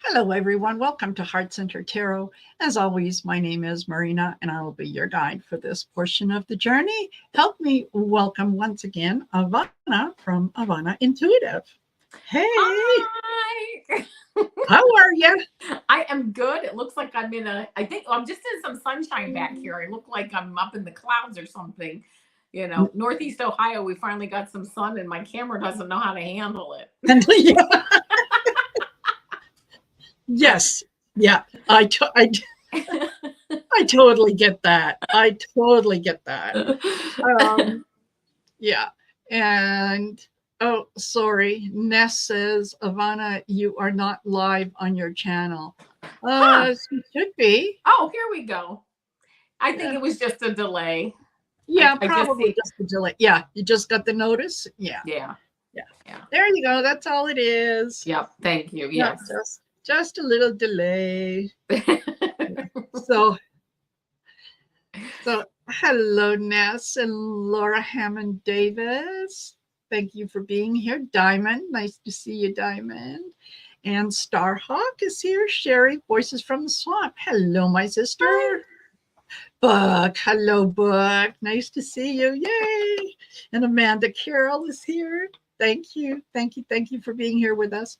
Hello, everyone. Welcome to Heart Center Tarot. As always, my name is Marina, and I will be your guide for this portion of the journey. Help me welcome once again AVANA from AVANA Intuitive. Hey. Hi. How are you? I am good. It looks like I think I'm just in some sunshine back here. I look like I'm up in the clouds or something. You know, Northeast Ohio, we finally got some sun and my camera doesn't know how to handle it. Yes. Yeah. I totally get that. I totally get that. Yeah. And oh, sorry. Ness says, AVANA, you are not live on your channel. You should be. Oh, here we go. I think it was just a delay. Yeah, probably just a delay. Yeah, you just got the notice. Yeah. Yeah. There you go. That's all it is. Yep. Thank you. Yes. Just a little delay. So hello, Ness and Laura Hammond Davis. Thank you for being here. Diamond, nice to see you, Diamond. And Starhawk is here. Shari, Voices from the Swamp. Hello, my sister. Hi. Book, hello, Book. Nice to see you. Yay. And Amanda Carroll is here. Thank you for being here with us.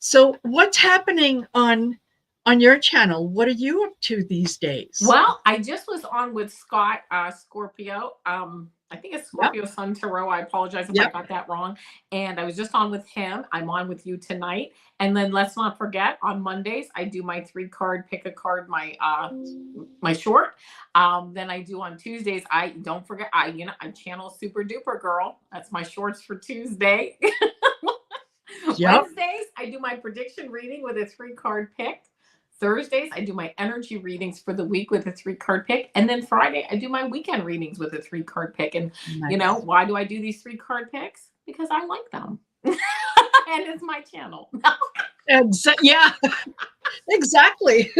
So what's happening on your channel? What are you up to these days? Well, I just was on with Scott Scorpio. I think it's Scorpio Sun Tarot. I apologize if I got that wrong. And I was just on with him. I'm on with you tonight. And then let's not forget, on Mondays, I do my 3-card, pick a card, my short. Then I do on Tuesdays, don't forget, I channel Super Duper Girl. That's my shorts for Tuesday. Wednesdays, I do my prediction reading with a 3-card pick. Thursdays, I do my energy readings for the week with a 3-card pick. And then Friday, I do my weekend readings with a 3-card pick. And why do I do these 3-card picks? Because I like them. And it's my channel. Yeah, exactly.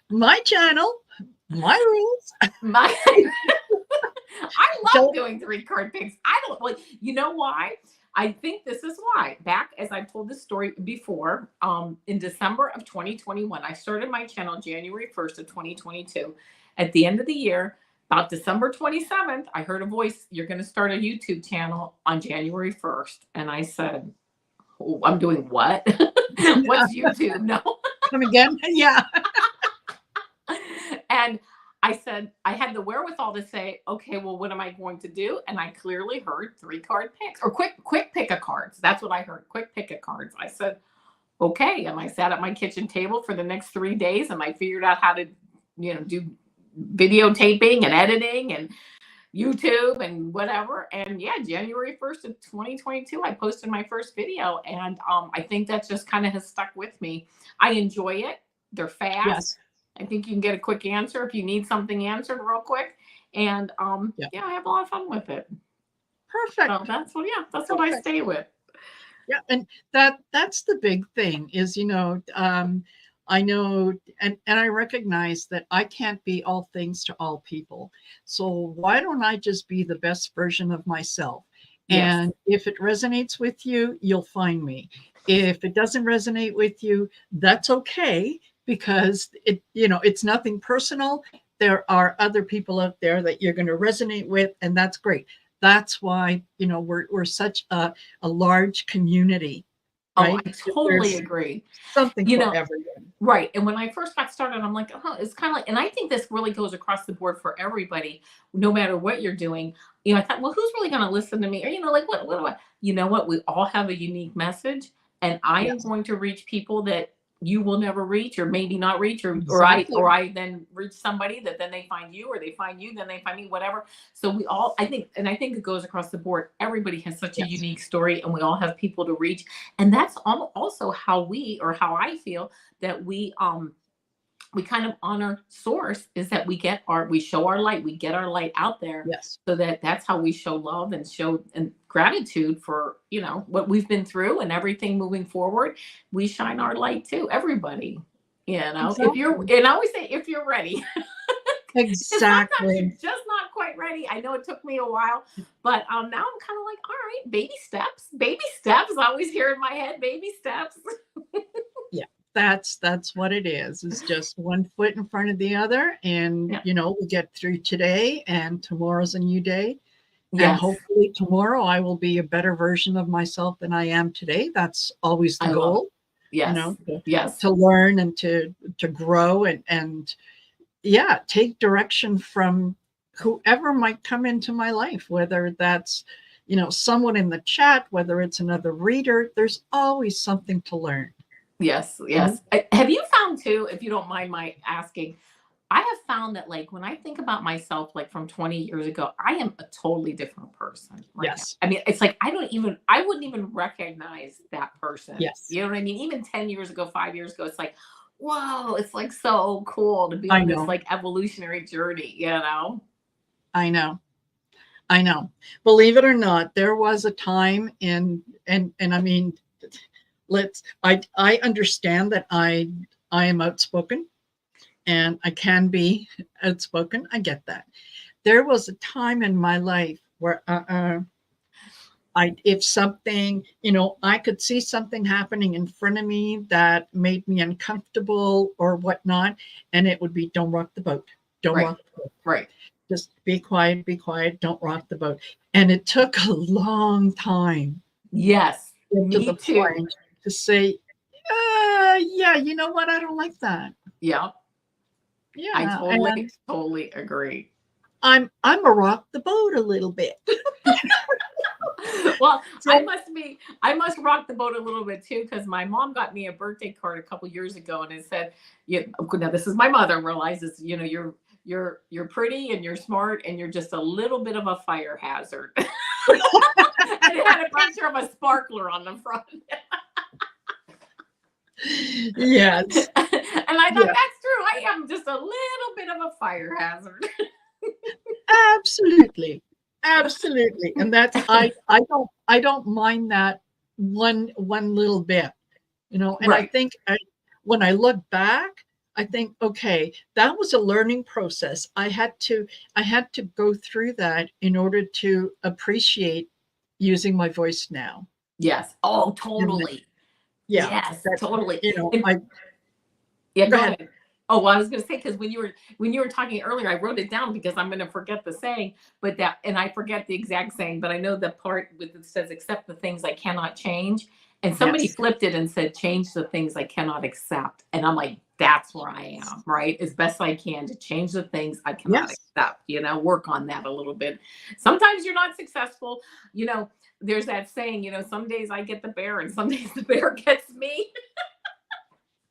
my channel, my rules. I love doing 3-card picks. I don't like, you know why? I think this is why. Back, as I've told this story before, in December of 2021, I started my channel January 1st of 2022. At the end of the year, about December 27th, I heard a voice, you're going to start a YouTube channel on January 1st. And I said, oh, I'm doing what? What's YouTube? No. Come again? Yeah. And I said, I had the wherewithal to say, okay, well, what am I going to do? And I clearly heard 3-card picks or quick pick a cards. That's what I heard. Quick pick a cards. I said, okay. And I sat at my kitchen table for the next 3 days and I figured out how to, do videotaping and editing and YouTube and whatever. And yeah, January 1st of 2022, I posted my first video. And I think that just kind of has stuck with me. I enjoy it. They're fast. Yes. I think you can get a quick answer if you need something answered real quick. And I have a lot of fun with it. Perfect. So that's what I stay with. Yeah. And that's the big thing is, I know, and I recognize that I can't be all things to all people. So why don't I just be the best version of myself? Yes. And if it resonates with you, you'll find me. If it doesn't resonate with you, that's okay. Because it's nothing personal. There are other people out there that you're going to resonate with, and that's great. That's why we're such a large community. Right? Oh, I totally agree. Something for everyone. Right. And when I first got started, I'm like, it's kind of like, and I think this really goes across the board for everybody, no matter what you're doing. I thought, well, who's really going to listen to me? Or what do I? You know what? We all have a unique message, and I am going to reach people that you will never reach, or maybe not reach, or I then reach somebody that then they find you, or they find you, then they find me, whatever. So we all, I think it goes across the board. Everybody has such a unique story, and we all have people to reach. And that's also how I feel that we kind of honor source, is that we show our light, we get our light out there. Yes. So that's how we show love and show gratitude for, what we've been through and everything moving forward. We shine our light too, everybody, Exactly. and I always say, if you're ready, Sometimes you're Exactly. just not quite ready. I know it took me a while, but now I'm kind of like, all right, baby steps. Baby steps. I always hear in my head, baby steps. Yeah, that's what it is just one foot in front of the other. And, Yeah. we get through today, and tomorrow's a new day. And Yes. hopefully tomorrow I will be a better version of myself than I am today. That's always the I love. goal, Yes. Yes. to learn and to grow and yeah, take direction from whoever might come into my life, whether that's, someone in the chat, whether it's another reader. There's always something to learn. Yes. Yes. Have you found too, if you don't mind my asking, I have found that like when I think about myself like from 20 years ago, I am a totally different person right now. Yes. I mean, it's like I wouldn't even recognize that person. Yes. You know what I mean? Even 10 years ago, 5 years ago, it's like, whoa, it's like so cool to be I on this know. like evolutionary journey, you know? I know. I know. Believe it or not, there was a time and I mean, I understand that I am outspoken and I can be outspoken. I get that. There was a time in my life where if something, I could see something happening in front of me that made me uncomfortable or whatnot, and it would be, don't rock the boat. Don't rock the boat. Right. Just be quiet, don't rock the boat. And it took a long time. Yes. To the point to say, yeah, you know what? I don't like that. Yeah. Yeah. I totally agree. I'm a rock the boat a little bit. Well, I must rock the boat a little bit too, because my mom got me a birthday card a couple years ago, and it said, now this is my mother, realizes, you're pretty and you're smart and you're just a little bit of a fire hazard. And it had a picture of a sparkler on the front. Yes. And I thought, that's true. I am just a little bit of a fire hazard. Absolutely. Absolutely. And that's, I don't mind that one little bit, and right. I think when I look back, I think, okay, that was a learning process. I had to go through that in order to appreciate using my voice now. Yes. Oh, totally. Yeah. Yes, totally. Go ahead. Oh, well, I was going to say, because when you were talking earlier, I wrote it down because I'm going to forget the saying, and I forget the exact saying, but I know the part with it says, accept the things I cannot change. And somebody flipped it and said, change the things I cannot accept. And I'm like, that's where I am, right? As best I can to change the things I cannot accept, work on that a little bit. Sometimes you're not successful. There's that saying, some days I get the bear and some days the bear gets me.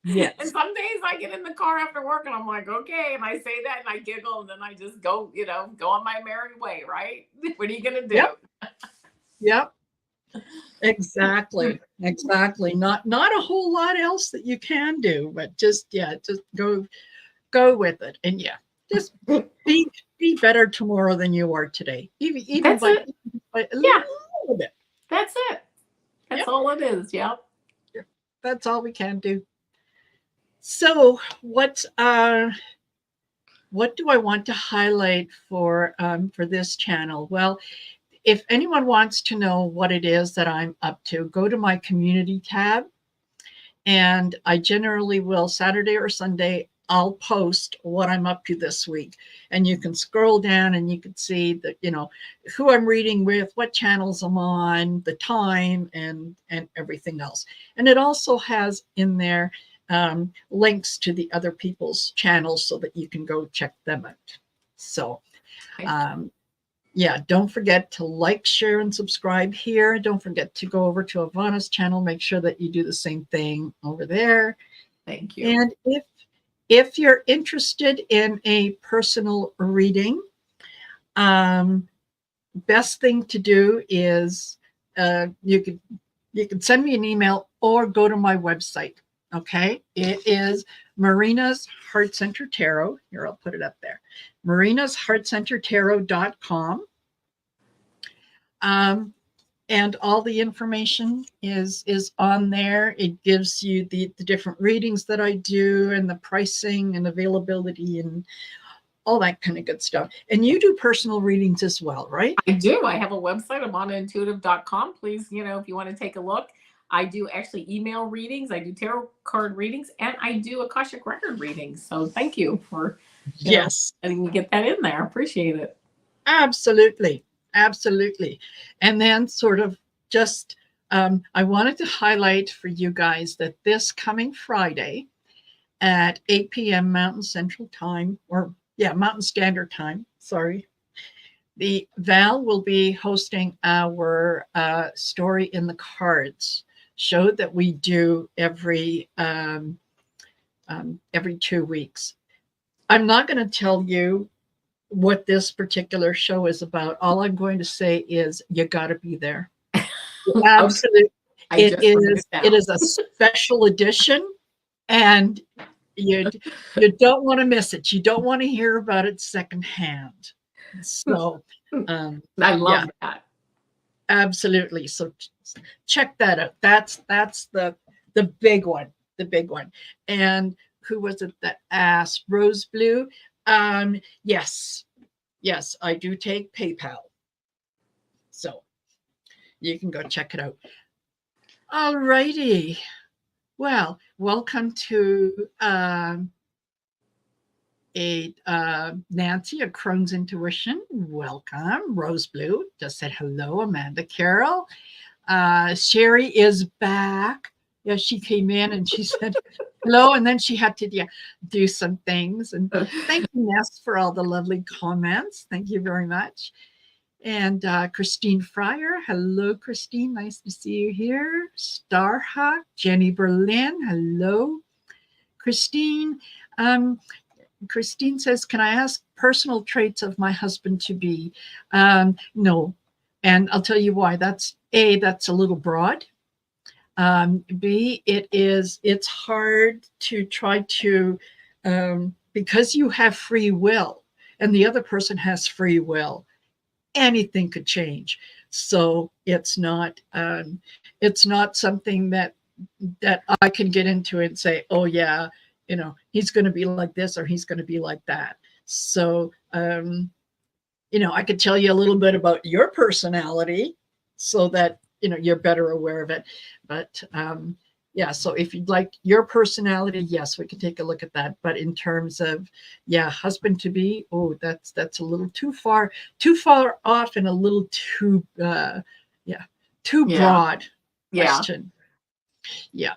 Yes. And some days I get in the car after work and I'm like, okay. And I say that and I giggle and then I just go, go on my merry way, right? What are you going to do? Yep. Exactly. Not a whole lot else that you can do, but just go with it. And just be better tomorrow than you are today. Even by a little bit. That's it. That's all it is. Yep. That's all we can do. So what do I want to highlight for this channel? Well, if anyone wants to know what it is that I'm up to, go to my community tab. And I generally will, Saturday or Sunday, I'll post what I'm up to this week. And you can scroll down and you can see that, who I'm reading with, what channels I'm on, the time, and everything else. And it also has in there links to the other people's channels so that you can go check them out. So, don't forget to like, share, and subscribe here. Don't forget to go over to AVANA's channel. Make sure that you do the same thing over there. Thank you. And if you're interested in a personal reading, best thing to do is you can send me an email or go to my website. Okay, it is Marina's Heart Center Tarot. Here, I'll put it up there. Marina'sHeartCenterTarot.com. And all the information is on there. It gives you the different readings that I do and the pricing and availability and all that kind of good stuff. And you do personal readings as well, right? I do. I have a website, AVANAintuitive.com. Please, if you want to take a look. I do actually email readings. I do tarot card readings, and I do Akashic record readings. So thank you for letting me get that in there. I appreciate it. Absolutely. Absolutely. And then sort of just, I wanted to highlight for you guys that this coming Friday at 8 p.m. Mountain Central Time, Mountain Standard Time, sorry. The Val will be hosting our Story in the Cards show that we do every 2 weeks. I'm not going to tell you what this particular show is about. All I'm going to say is you got to be there. Absolutely. It is a special edition, and you don't want to miss it. You don't want to hear about it secondhand. So I love that. Absolutely. So check that out. That's the big one. The big one. And who was it that asked? Rose Blue. Yes, I do take PayPal. So you can go check it out. All righty. Well, welcome to Nancy of Crohn's Intuition. Welcome. Rose Blue just said hello. Amanda Carroll. Shari is back. Yeah, she came in and she said hello, and then she had to do some things. And thank you, Ness, for all the lovely comments. Thank you very much. And Christine Fryer. Hello, Christine. Nice to see you here. Starhawk. Jenny Berlin. Hello. Christine. Christine says, can I ask personal traits of my husband to be? No. And I'll tell you why. That's A, that's a little broad. B, it's hard to try to, because you have free will and the other person has free will, anything could change. So it's not something that I can get into and say, oh yeah, he's going to be like this or he's going to be like that. So, I could tell you a little bit about your personality so that, you're better aware of it. But so if you'd like your personality, yes, we can take a look at that. But in terms of, husband to be, that's a little too far off and a little too, too broad question. Yeah.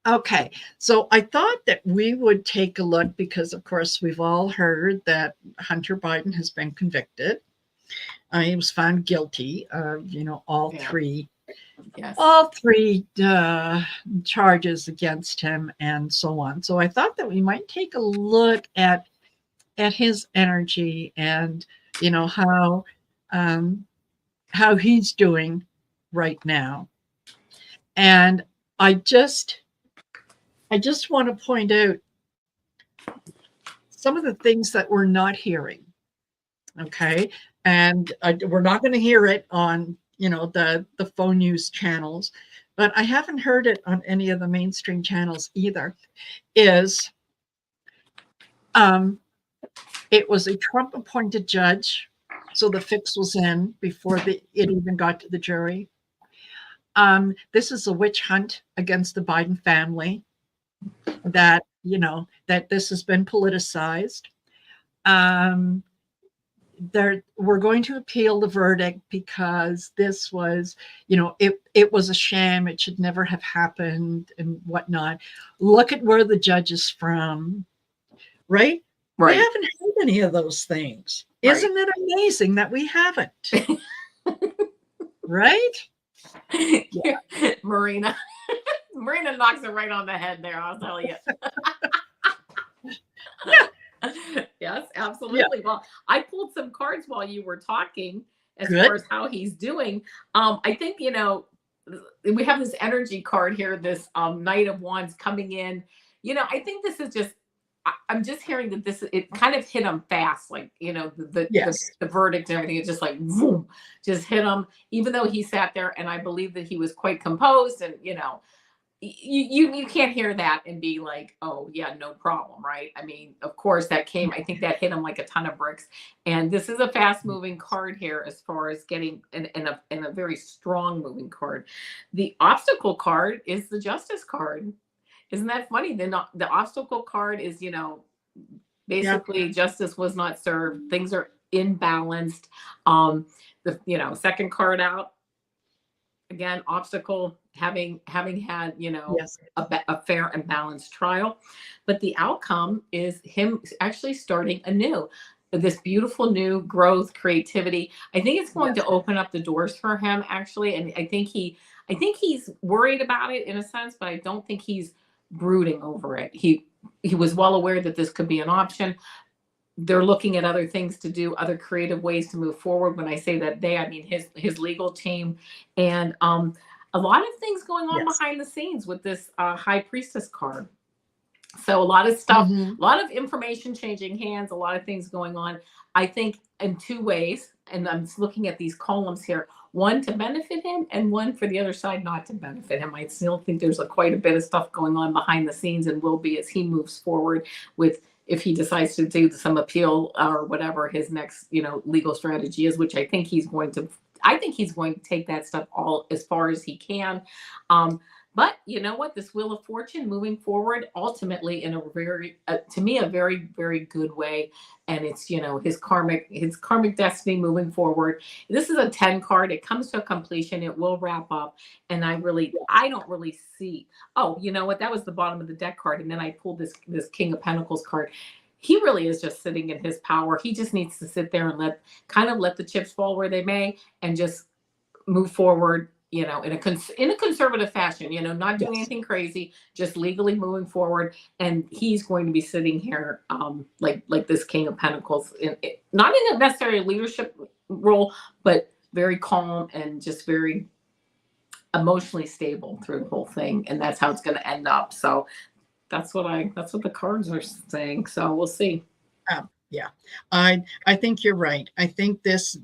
Okay, so I thought that we would take a look because, of course, we've all heard that Hunter Biden has been convicted. He was found guilty of, all three charges against him and so on. So I thought that we might take a look at his energy and, how he's doing right now. And I just want to point out some of the things that we're not hearing. Okay. And we're not going to hear it on, the phone news channels, but I haven't heard it on any of the mainstream channels either, is it was a Trump appointed judge. So the fix was in before it even got to the jury. This is a witch hunt against the Biden family, that, that this has been politicized. We're going to appeal the verdict because this was, it was a sham. It should never have happened and whatnot. Look at where the judge is from, right? We haven't heard any of those things. Right. Isn't it amazing that we haven't? Right? Yeah. Marina knocks it right on the head there, I'll tell you. Yeah. Yes, absolutely. Yeah. Well, I pulled some cards while you were talking as Good. far as how he's doing. I think, we have this energy card here, this Knight of Wands coming in. I think this is just, I'm just hearing that it kind of hit him fast, like, the verdict and everything. It's just like, boom, just hit him, even though he sat there, and I believe that he was quite composed and, you can't hear that and be like, oh yeah, no problem, right? I mean, of course that came, I think that hit him like a ton of bricks. And this is a fast moving card here as far as getting in a very strong moving card. The obstacle card is the justice card. Isn't that funny? The obstacle card is, you know, basically justice was not served. Things are imbalanced. The, you know, second card out, again, obstacle, having had, you know, a fair and balanced trial. But the outcome is him actually starting anew, this beautiful new growth, creativity. I think it's going to open up the doors for him, actually. And I think he's worried about it in a sense, but I don't think he's brooding over it. He was well aware that this could be an option. They're looking at other things to do, other creative ways to move forward. When I say that they, I mean his legal team, and a lot of things going on behind the scenes with this High Priestess card. So a lot of stuff, a lot of information changing hands, a lot of things going on. I think in two ways, and I'm looking at these columns here, one to benefit him and one for the other side not to benefit him. I still think there's quite a bit of stuff going on behind the scenes, and will be as he moves forward with, if he decides to do some appeal or whatever his next, you know, legal strategy is, which I think he's going to take that stuff all as far as he can. But you know what? This Wheel of Fortune moving forward, ultimately in a very, to me, a very, very good way. And it's, you know, his karmic destiny moving forward. This is a 10 card. It comes to a completion. It will wrap up. And I don't really see, oh, you know what? That was the bottom of the deck card. And then I pulled this King of Pentacles card. He really is just sitting in his power. He just needs to sit there and let the chips fall where they may, and just move forward, you know, in a conservative fashion, you know, not doing anything crazy, just legally moving forward. And he's going to be sitting here like this King of Pentacles, not in a necessarily leadership role, but very calm and just very emotionally stable through the whole thing. And that's how it's going to end up. So that's what the cards are saying. So we'll see. Yeah, I think you're right. I think this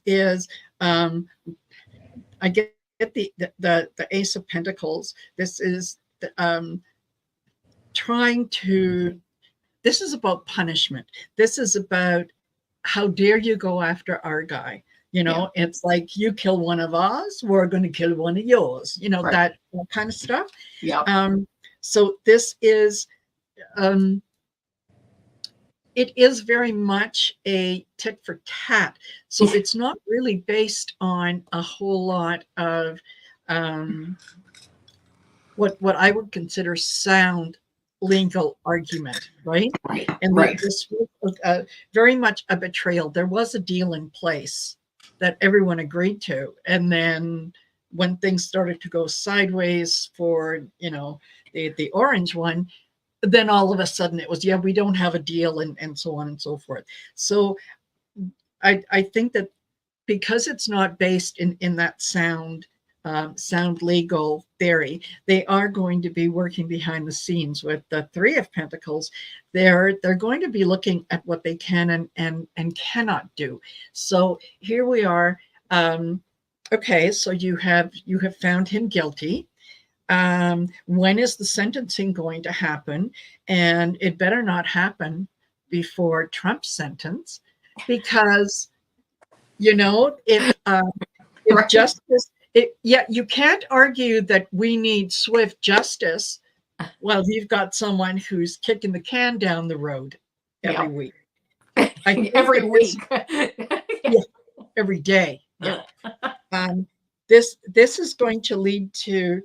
is I get the Ace of Pentacles. This is this is about punishment. This is about, how dare you go after our guy? You know, it's like, you kill one of ours, we're going to kill one of yours. You know, that kind of stuff. Yeah. So this is, it is very much a tit for tat. So it's not really based on a whole lot of what I would consider sound legal argument, right? And this was very much a betrayal. There was a deal in place that everyone agreed to. And then when things started to go sideways for, you know, the orange one, then all of a sudden it was, we don't have a deal, and so on and so forth. So I think that because it's not based in that sound legal theory, they are going to be working behind the scenes with the Three of Pentacles. They're going to be looking at what they can and cannot do. So here we are. Okay, so you have found him guilty. When is the sentencing going to happen? And it better not happen before Trump's sentence, because, you know, if justice, you can't argue that we need swift justice. Well, you've got someone who's kicking the can down the road every week. Every week. Every day. Yeah. This is going to lead to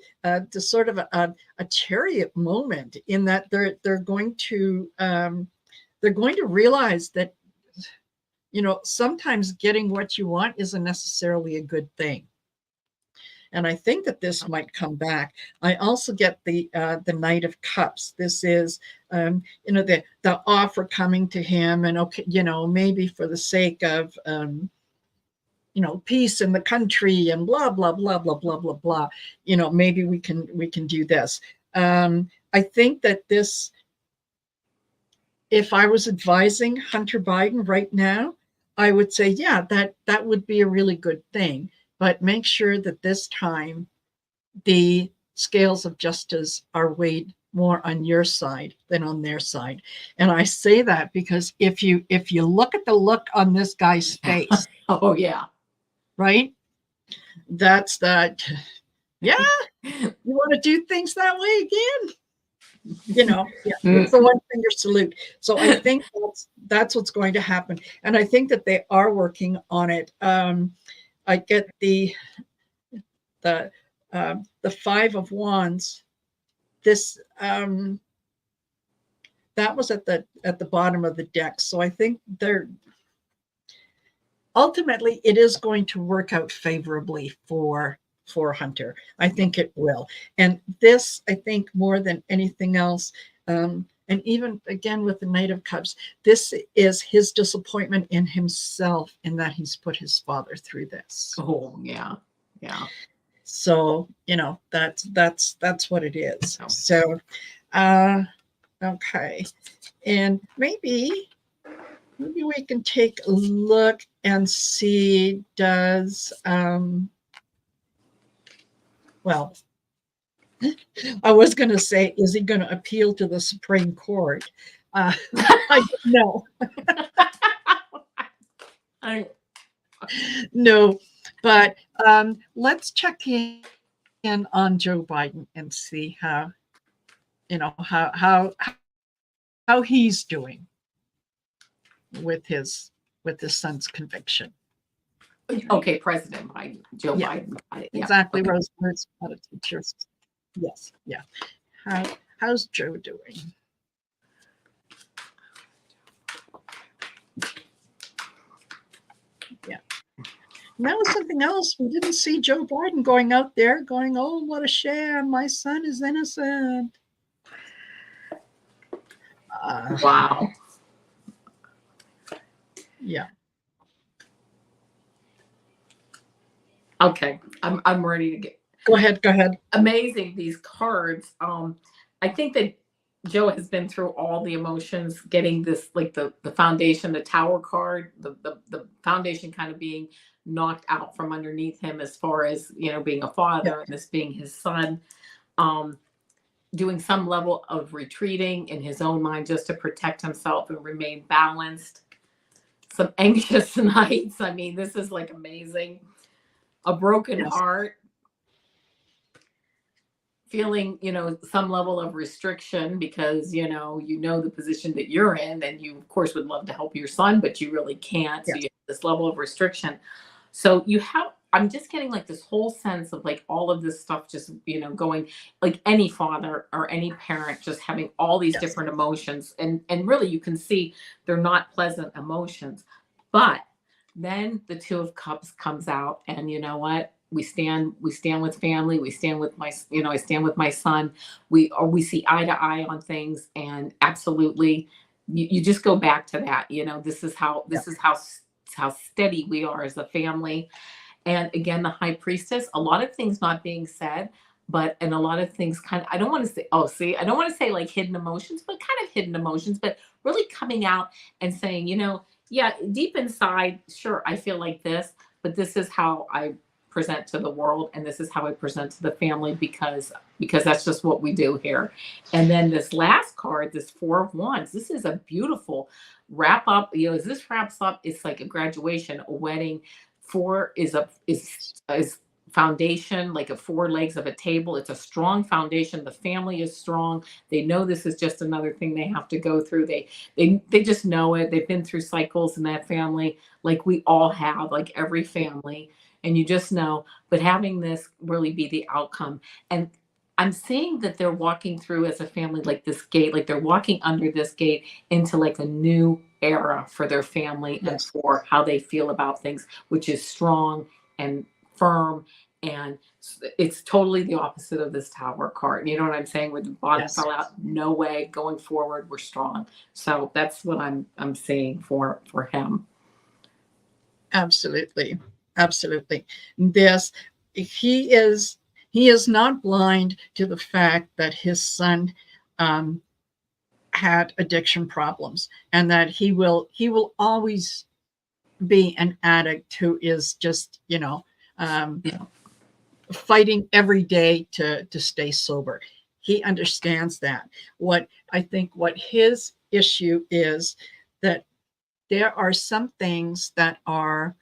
sort of a chariot moment, in that they're going to realize that, you know, sometimes getting what you want isn't necessarily a good thing. And I think that this might come back. I also get the Knight of Cups. This is, you know, the offer coming to him, and okay, you know, maybe for the sake of you know, peace in the country and blah blah blah blah blah blah blah. You know, maybe we can do this. I think that this, if I was advising Hunter Biden right now, I would say, yeah, that would be a really good thing. But make sure that this time the scales of justice are weighed more on your side than on their side. And I say that because if you look at the look on this guy's face, oh yeah, right? That's that. Yeah, you want to do things that way again? Yeah, it's the one finger salute. So I think that's what's going to happen, and I think that they are working on it. I get the 5 of Wands. This that was at the bottom of the deck. So I think they're ultimately it is going to work out favorably for Hunter. I think it will. And this, I think, more than anything else, and even again with the Knight of Cups, this is his disappointment in himself in that he's put his father through this. Oh yeah, yeah. So that's what it is. Oh. So okay, and maybe we can take a look and see, does well, I was going to say, is he going to appeal to the Supreme Court? I don't know. No, but let's check in on Joe Biden and see how he's doing with his son's conviction. Okay, President Biden, Joe Biden. Exactly, okay. Rosemarie's not a teacher. Yes, yeah. How's Joe doing? Yeah. And that was something else. We didn't see Joe Biden going out there going, "Oh, what a sham. My son is innocent." Wow. Yeah. Okay, I'm ready to get. Go ahead. Amazing, these cards. I think that Joe has been through all the emotions, getting this, like the foundation, the Tower card, the foundation kind of being knocked out from underneath him as far as being a father, and this being his son. Doing some level of retreating in his own mind just to protect himself and remain balanced. Some anxious nights. I mean, this is like amazing. A broken heart, feeling some level of restriction because the position that you're in, and you of course would love to help your son, but you really can't. So you have this level of restriction. So I'm just getting like this whole sense of like all of this stuff just going, like any father or any parent just having all these different emotions, and really you can see they're not pleasant emotions. But then the Two of Cups comes out, and you know what? We stand with family. We stand with I stand with my son. We see eye to eye on things, and absolutely, you just go back to that. This is how steady we are as a family. And again, the High Priestess. A lot of things not being said, and a lot of things kind of, I don't want to say, I don't want to say like hidden emotions, but kind of hidden emotions, but really coming out and saying, yeah, deep inside, sure, I feel like this, but this is how I present to the world, and this is how I present to the family, because that's just what we do here. And then this last card, this Four of Wands, this is a beautiful wrap up. As this wraps up, it's like a graduation, a wedding. Four is foundation, like 4 legs of a table. It's a strong foundation. The family is strong. They know this is just another thing they have to go through. They just know it. They've been through cycles in that family, like we all have, like every family. And you just know, but having this really be the outcome. And I'm seeing that they're walking through as a family, like this gate, like they're walking under this gate into like a new era for their family and for how they feel about things, which is strong and firm. And it's totally the opposite of this Tower card. You know what I'm saying? Where the bottom fell out, no way, going forward, we're strong. So that's what I'm seeing for him. Absolutely. This, he is not blind to the fact that his son had addiction problems, and that he will always be an addict who is just fighting every day to stay sober. He understands that. What I think what his issue is, that there are some things that are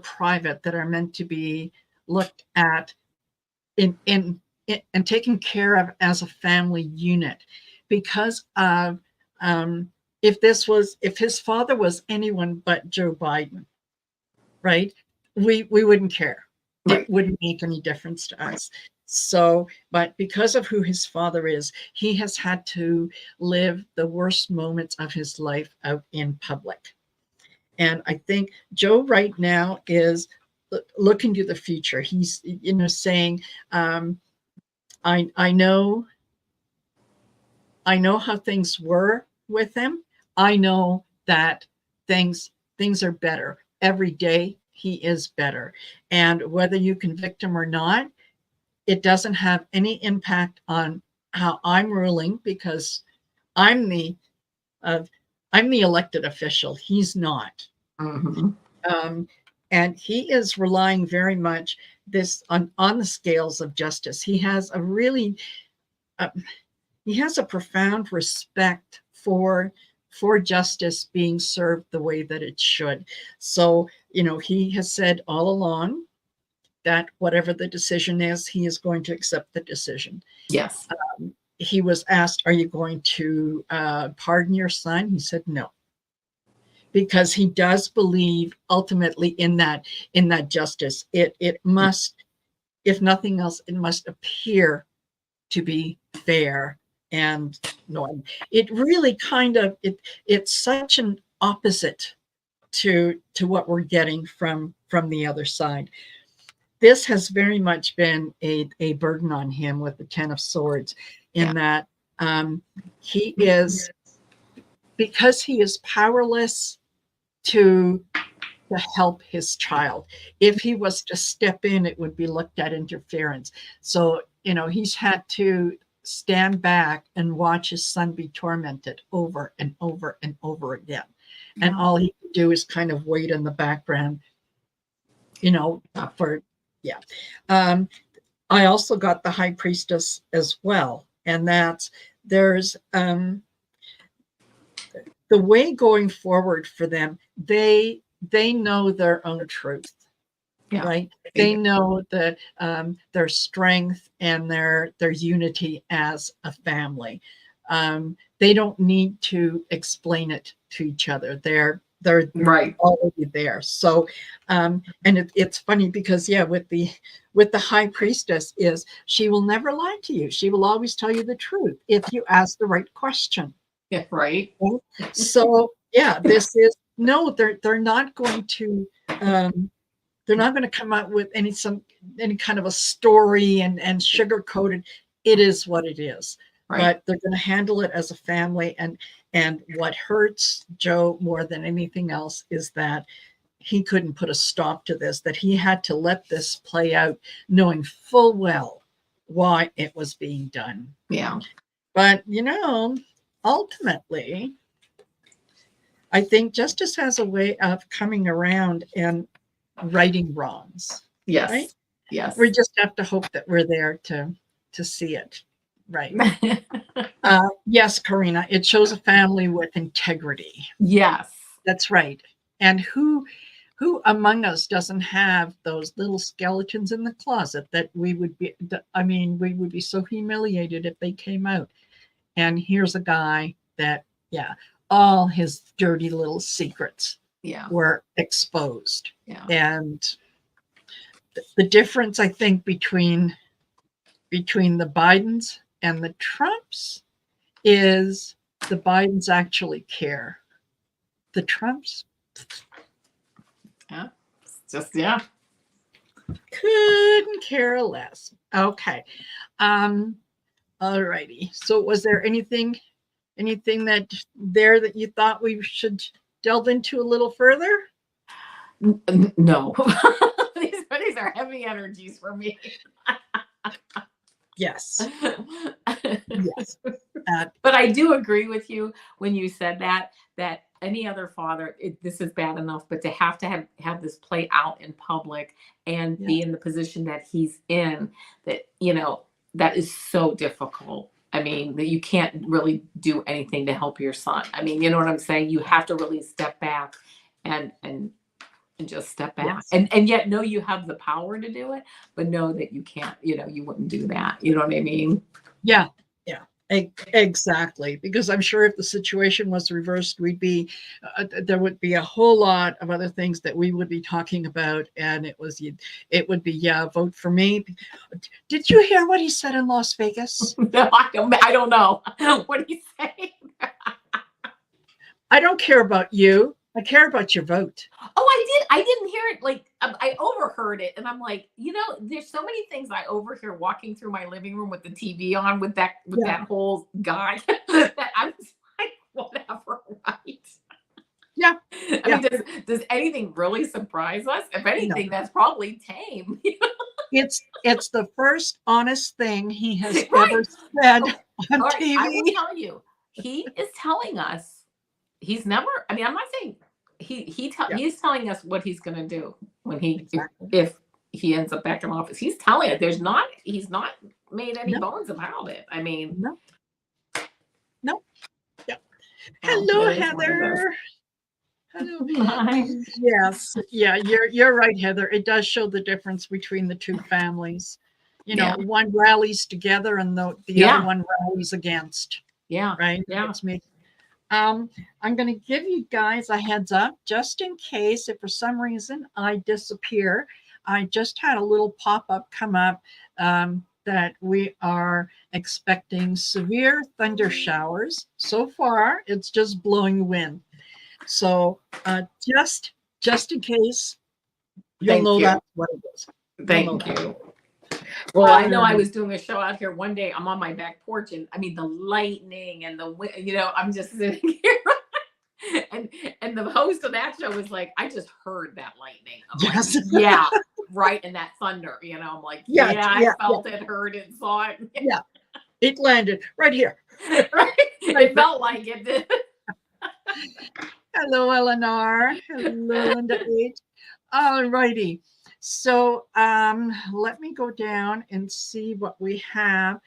private, that are meant to be looked at in and taken care of as a family unit, because of if his father was anyone but Joe Biden, right? We wouldn't care. Right. It wouldn't make any difference to us. So, but because of who his father is, he has had to live the worst moments of his life out in public. And I think Joe right now is looking to the future. He's, saying, I know how things were with him. I know that things are better every day. He is better, and whether you convict him or not, it doesn't have any impact on how I'm ruling, because I'm the elected official. He's not. Mm-hmm. And he is relying very much on the scales of justice. He has a really he has a profound respect for justice being served the way that it should. So, he has said all along that whatever the decision is, he is going to accept the decision. Yes. He was asked, "Are you going to pardon your son?" He said no, because he does believe ultimately in that justice. It must, if nothing else, it must appear to be fair. And no, it really kind of it's such an opposite to what we're getting from the other side. This has very much been a burden on him with the 10 of Swords, in that he is, because he is powerless to help his child. If he was to step in, it would be looked at interference. So, he's had to stand back and watch his son be tormented over and over and over again. Yeah. And all he can do is kind of wait in the background, for, yeah. I also got the High Priestess as well. And that's, there's the way going forward for them, they know their own truth. Yeah. Right. They know that their strength and their unity as a family. They don't need to explain it to each other. They're right, already there. So, and it's funny because with the High Priestess, is she will never lie to you. She will always tell you the truth if you ask the right question. Yeah. Right. So this is they're not going to. They're not going to come out with any kind of a story and sugarcoated. It is what it is. Right. But they're going to handle it as a family. And what hurts Joe more than anything else is that he couldn't put a stop to this, that he had to let this play out, knowing full well why it was being done. Yeah. But, ultimately, I think justice has a way of coming around and righting wrongs. Yes. Right? Yes. We just have to hope that we're there to see it. Right. Yes, Karina, it shows a family with integrity. Yes. That's right. And who among us doesn't have those little skeletons in the closet that we would be so humiliated if they came out. And here's a guy that, all his dirty little secrets were exposed. Yeah. And the difference, I think, between the Bidens and the Trumps is the Bidens actually care. The Trumps, couldn't care less. Okay. All righty. So was there anything that you thought we should delve into a little further? No. These are heavy energies for me. Yes. Yes. But I do agree with you when you said that any other father, this is bad enough, but to have this play out in public and be in the position that he's in, that, that is so difficult. I mean, that you can't really do anything to help your son. I mean, you know what I'm saying? You have to really step back and just step back, and yet know you have the power to do it, but know that you can't, you wouldn't do that. You know what I mean? Yeah. Yeah. Exactly. Because I'm sure if the situation was reversed, there would be a whole lot of other things that we would be talking about. And it would be, vote for me. Did you hear what he said in Las Vegas? No, I don't know. What did he say? I don't care about you. I care about your vote. Oh, I didn't hear it. Like, I overheard it, and I'm like, there's so many things I overhear walking through my living room with the TV on with that whole guy that I'm just like, whatever, right? Yeah. I mean, does anything really surprise us? If anything, that's probably tame. It's the first honest thing he has ever said on TV. I will tell you, he is telling us he's never. I mean, I'm not saying he's telling us what he's going to do when if he ends up back in office. He's telling it. He's not made any bones about it. I mean, no. Yeah. Hello, Heather. Hello. Hi. Yes. Yeah, you're right, Heather. It does show the difference between the two families. One rallies together and the other one rallies against. Yeah. Right. Yeah. It's me. I'm going to give you guys a heads up just in case if for some reason I disappear. I just had a little pop-up come up that we are expecting severe thunder showers. So far, it's just blowing wind. So just in case, you'll know that's what it is. Thank you. Well, I know I was doing a show out here one day. I'm on my back porch, and I mean the lightning and the wind. I'm just sitting here, and the host of that show was like, "I just heard that lightning." I'm yes. Like, yeah, right, and that thunder. I'm like, I felt it, heard it, saw it. Yeah, it landed right here. Right, it felt like it did. Hello, Eleanor. Hello, Linda H. All righty. So let me go down and see what we have.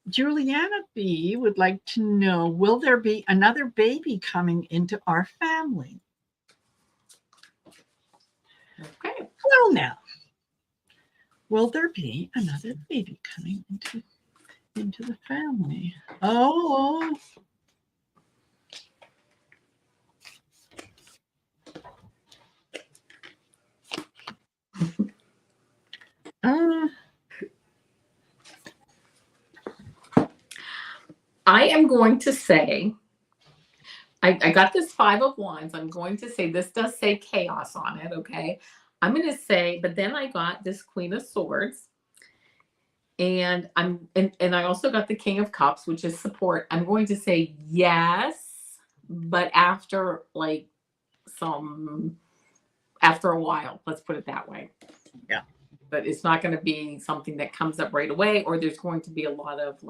Juliana B. would like to know, will there be another baby coming into our family? Okay. Well, now, will there be another baby coming into the family? Oh. I am going to say, I got this 5 of Wands. I'm going to say, this does say chaos on it, okay? I'm going to say, but then I got this Queen of Swords. And I also got the King of Cups, which is support. I'm going to say yes, but after after a while, let's put it that way. Yeah. But it's not going to be something that comes up right away, or there's going to be a lot of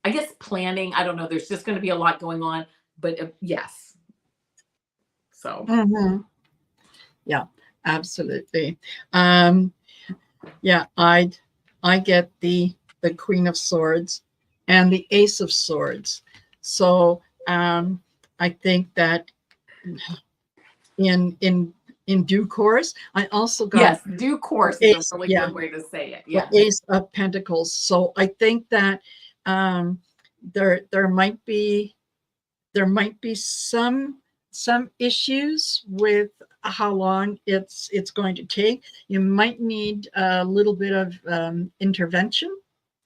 I guess planning. I don't know. There's just going to be a lot going on, but yes. So. Mm-hmm. Yeah, absolutely. Yeah, I get the Queen of Swords and the Ace of Swords. So I think that in due course, I also got due course is a really good way to say it. Yeah, the Ace of Pentacles. So I think that there might be some issues with how long it's going to take. You might need a little bit of intervention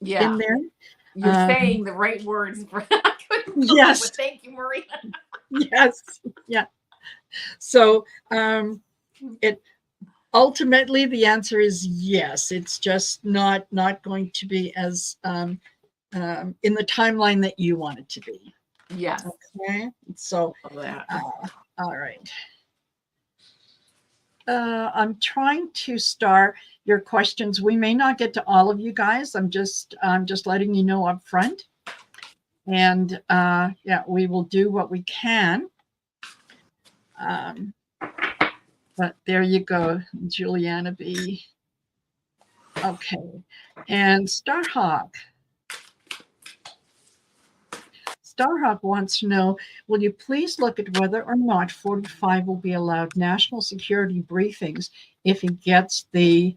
in there. You're saying the right words. Yes. Thank you, Maria. Yes. Yeah. So it ultimately the answer is yes. It's just not going to be as in the timeline that you want it to be. Yes. Okay. So all right. I'm trying to star your questions. We may not get to all of you guys. I'm just letting you know up front. And yeah, we will do what we can. But there you go, Juliana B. Okay. And Starhawk. Starhawk wants to know, will you please look at whether or not 45 will be allowed national security briefings if he gets the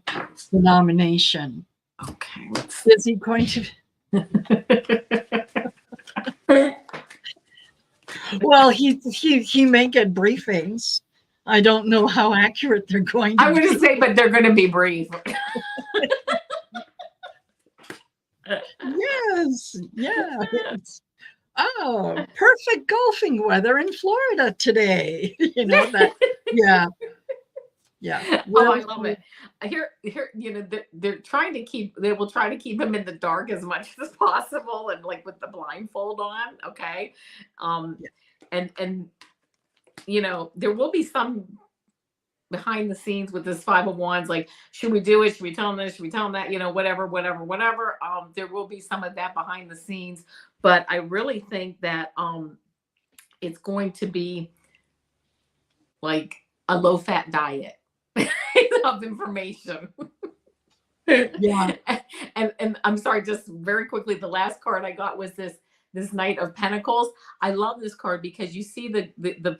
nomination? Okay. Is he going to? Well, he may get briefings. I don't know how accurate they're going to be. I would say, but they're going to be brief. Yes, yes. Oh, perfect golfing weather in Florida today. You know that, yeah. Yeah. Well, I love it. Here, you know, they're trying to keep, they will try to keep him in the dark as much as possible and like with the blindfold on. Okay. And, you know, there will be some behind the scenes with this 5 of Wands, like, should we do it? Should we tell them this? Should we tell them that? You know, whatever. There will be some of that behind the scenes, but I really think that, it's going to be like a low fat diet of information. Yeah. And I'm sorry, just very quickly, the last card I got was this Knight of Pentacles. I love this card because you see the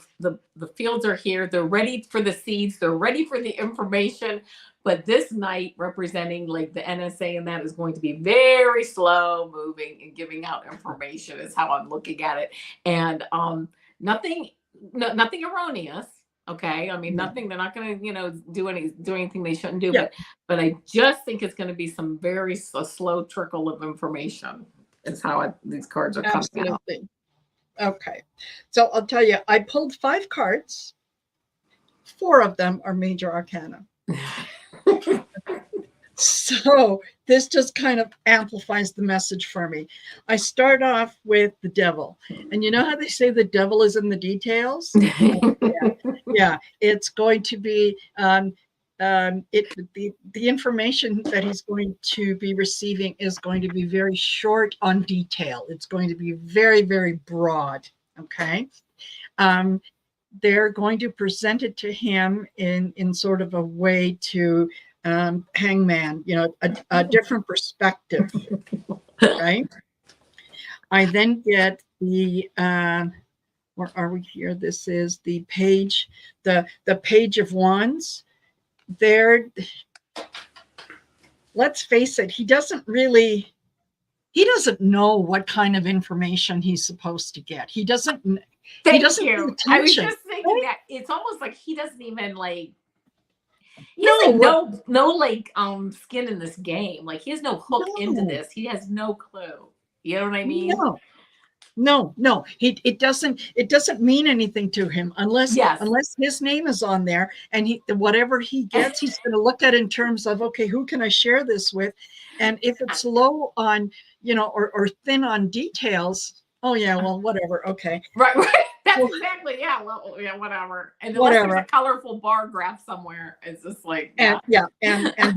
fields are here. They're ready for the seeds. They're ready for the information. But this Knight, representing like the NSA, and that is going to be very slow moving and giving out information is how I'm looking at it. And nothing erroneous. Okay. I mean, nothing, they're not going to, you know, do anything they shouldn't do, but I just think it's going to be some very slow trickle of information. Is how these cards are coming out. Okay. So I'll tell you, I pulled 5 cards. 4 of them are major arcana. So this just kind of amplifies the message for me. I start off with the devil. And you know how they say the devil is in the details? Yeah, it's going to be the information that he's going to be receiving is going to be very short on detail. It's going to be very, very broad. Okay. They're going to present it to him in sort of a way to hangman, you know, a different perspective. Right. I then get the where are we here? This is the page, the Page of Wands. There, let's face it, he doesn't know what kind of information he's supposed to get. He doesn't pay attention. I was just thinking that it's almost like he doesn't even like, he has no like skin in this game. Like he has no hook into this. He has no clue. You know what I mean? No. It doesn't mean anything to him unless his name is on there, and whatever he gets, he's going to look at in terms of, okay, who can I share this with? And if it's low on, you know, or thin on details, oh yeah, well, whatever. Okay. Right. That's exactly, yeah. Well, yeah, whatever. And unless there's a colorful bar graph somewhere, it's just like, and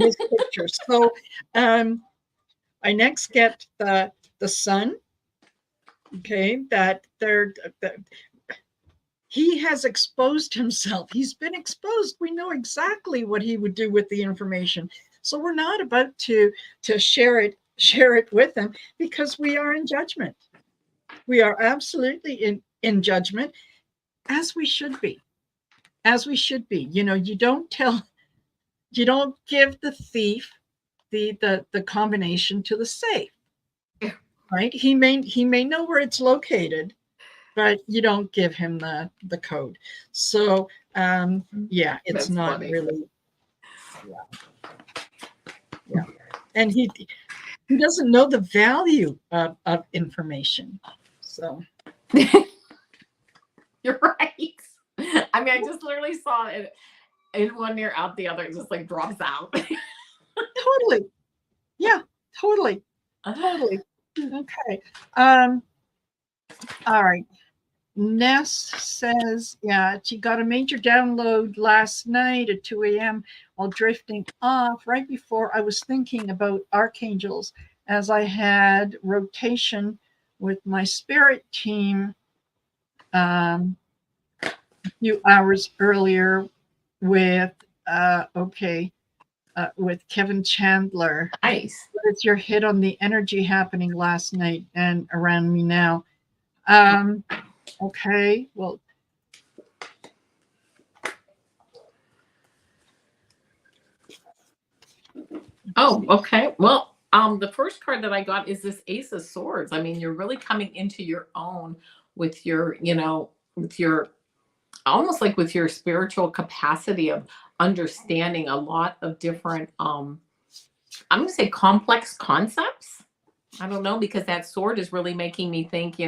his picture. So I next get the sun. Okay, that he has exposed himself. He's been exposed. We know exactly what he would do with the information. So we're not about to share it with him because we are in judgment. We are absolutely in judgment, as we should be. As we should be. You know, you don't give the thief the combination to the safe. Right? He may know where it's located, but you don't give him the code. So yeah, it's That's not funny. Really. Yeah. And he doesn't know the value of information. So you're right. I mean, I just literally saw it in one ear out the other. It just like drops out. Totally. Yeah, totally. Okay. All right. Ness says, yeah, she got a major download last night at 2 a.m. while drifting off right before I was thinking about archangels, as I had rotation with my spirit team a few hours earlier with, with Kevin Chandler. Nice. What is your hit on the energy happening last night and around me now? Okay, well, oh, okay. Well, the first card that I got is this Ace of Swords. I mean, you're really coming into your own with your, with your, almost like with your spiritual capacity of understanding a lot of different, I'm going to say complex concepts. I don't know, because that sword is really making me think,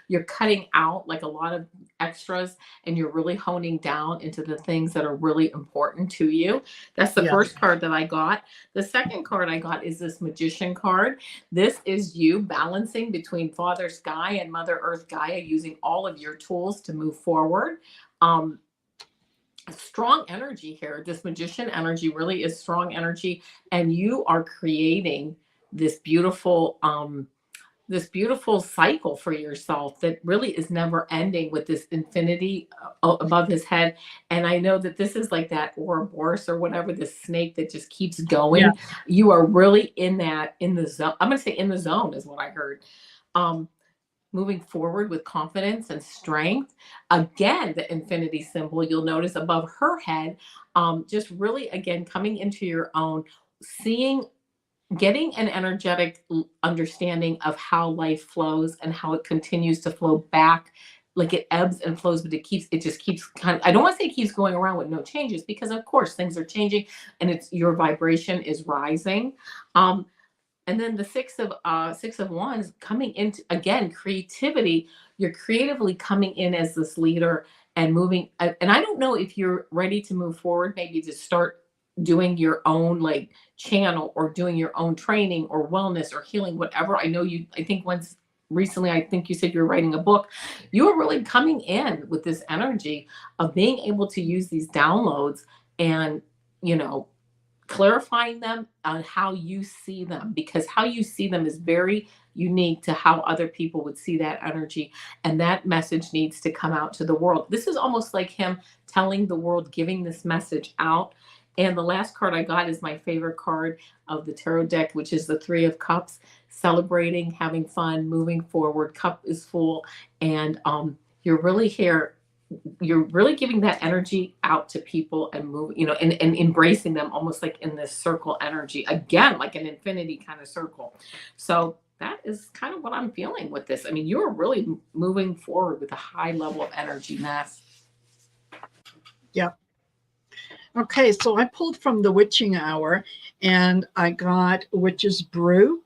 you're cutting out like a lot of extras and you're really honing down into the things that are really important to you. That's the first card that I got. The second card I got is this Magician card. This is you balancing between Father Sky and Mother Earth Gaia, using all of your tools to move forward. Strong energy here. This Magician energy really is strong energy, and you are creating this beautiful cycle for yourself that really is never ending, with this infinity above his head. And I know that this is like that Ouroboros or whatever, this snake that just keeps going. Yeah. You are really in the zone. I'm going to say in the zone is what I heard. Moving forward with confidence and strength. Again, the infinity symbol, you'll notice above her head, just really, again, coming into your own, getting an energetic understanding of how life flows and how it continues to flow back. Like it ebbs and flows, but it just keeps kind of, I don't want to say it keeps going around with no changes, because of course things are changing and your vibration is rising. And then the six of wands coming into, again, creativity. You're creatively coming in as this leader and moving. And I don't know if you're ready to move forward, maybe to start doing your own like channel, or doing your own training or wellness or healing, whatever. I think once recently, I think you said you're writing a book. You are really coming in with this energy of being able to use these downloads and, clarifying them on how you see them, because how you see them is very unique to how other people would see that energy. And that message needs to come out to the world. This is almost like him telling the world, giving this message out. And the last card I got is my favorite card of the tarot deck, which is the Three of Cups, celebrating, having fun, moving forward. Cup is full. And you're really here. You're really giving that energy out to people and move, and embracing them, almost like in this circle energy, again, like an infinity kind of circle. So that is kind of what I'm feeling with this. I mean, you're really moving forward with a high level of energy, Mass. Yep. Okay, so I pulled from the Witching Hour and I got Witch's Brew.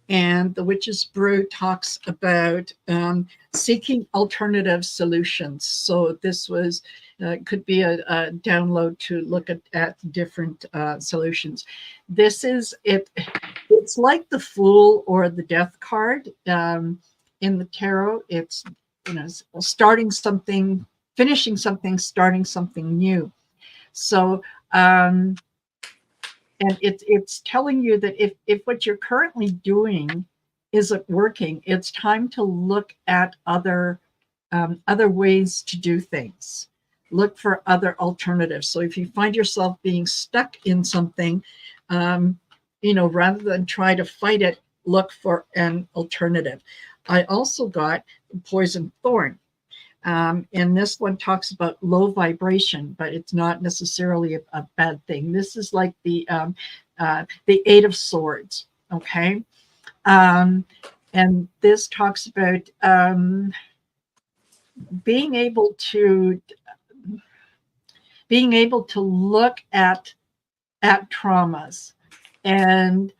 And the Witch's Brew talks about seeking alternative solutions. So this was could be a download to look at different solutions. This is it. It's like the Fool or the Death card in the tarot. It's starting something, finishing something, starting something new. So and it's telling you that if what you're currently doing isn't working, it's time to look at other ways to do things. Look for other alternatives. So if you find yourself being stuck in something, rather than try to fight it, look for an alternative. I also got Poison Thorn. And this one talks about low vibration, but it's not necessarily a bad thing. This is like the Eight of Swords, okay? And this talks about being able to look at traumas and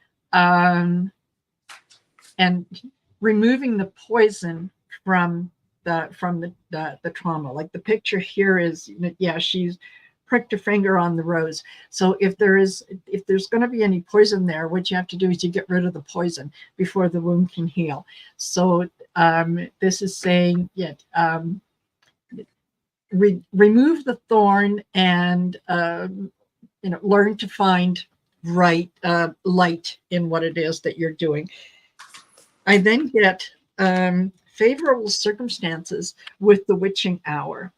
removing the poison from the trauma. Like the picture here is, she's pricked her finger on the rose. So if there's going to be any poison there, what you have to do is you get rid of the poison before the wound can heal. So This is saying, yeah, remove the thorn and learn to find light in what it is that you're doing. I then get favorable circumstances with the witching hour.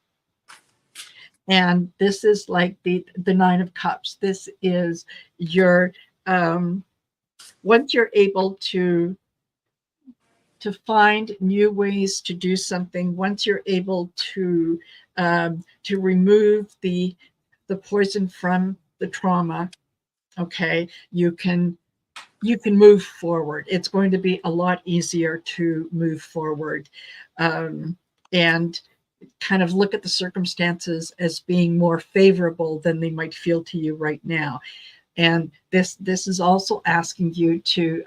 And this is like the Nine of Cups. This is your once you're able to find new ways to do something, once you're able to remove the poison from the trauma, okay, you can move forward. It's going to be a lot easier to move forward, and kind of look at the circumstances as being more favorable than they might feel to you right now. And this is also asking you to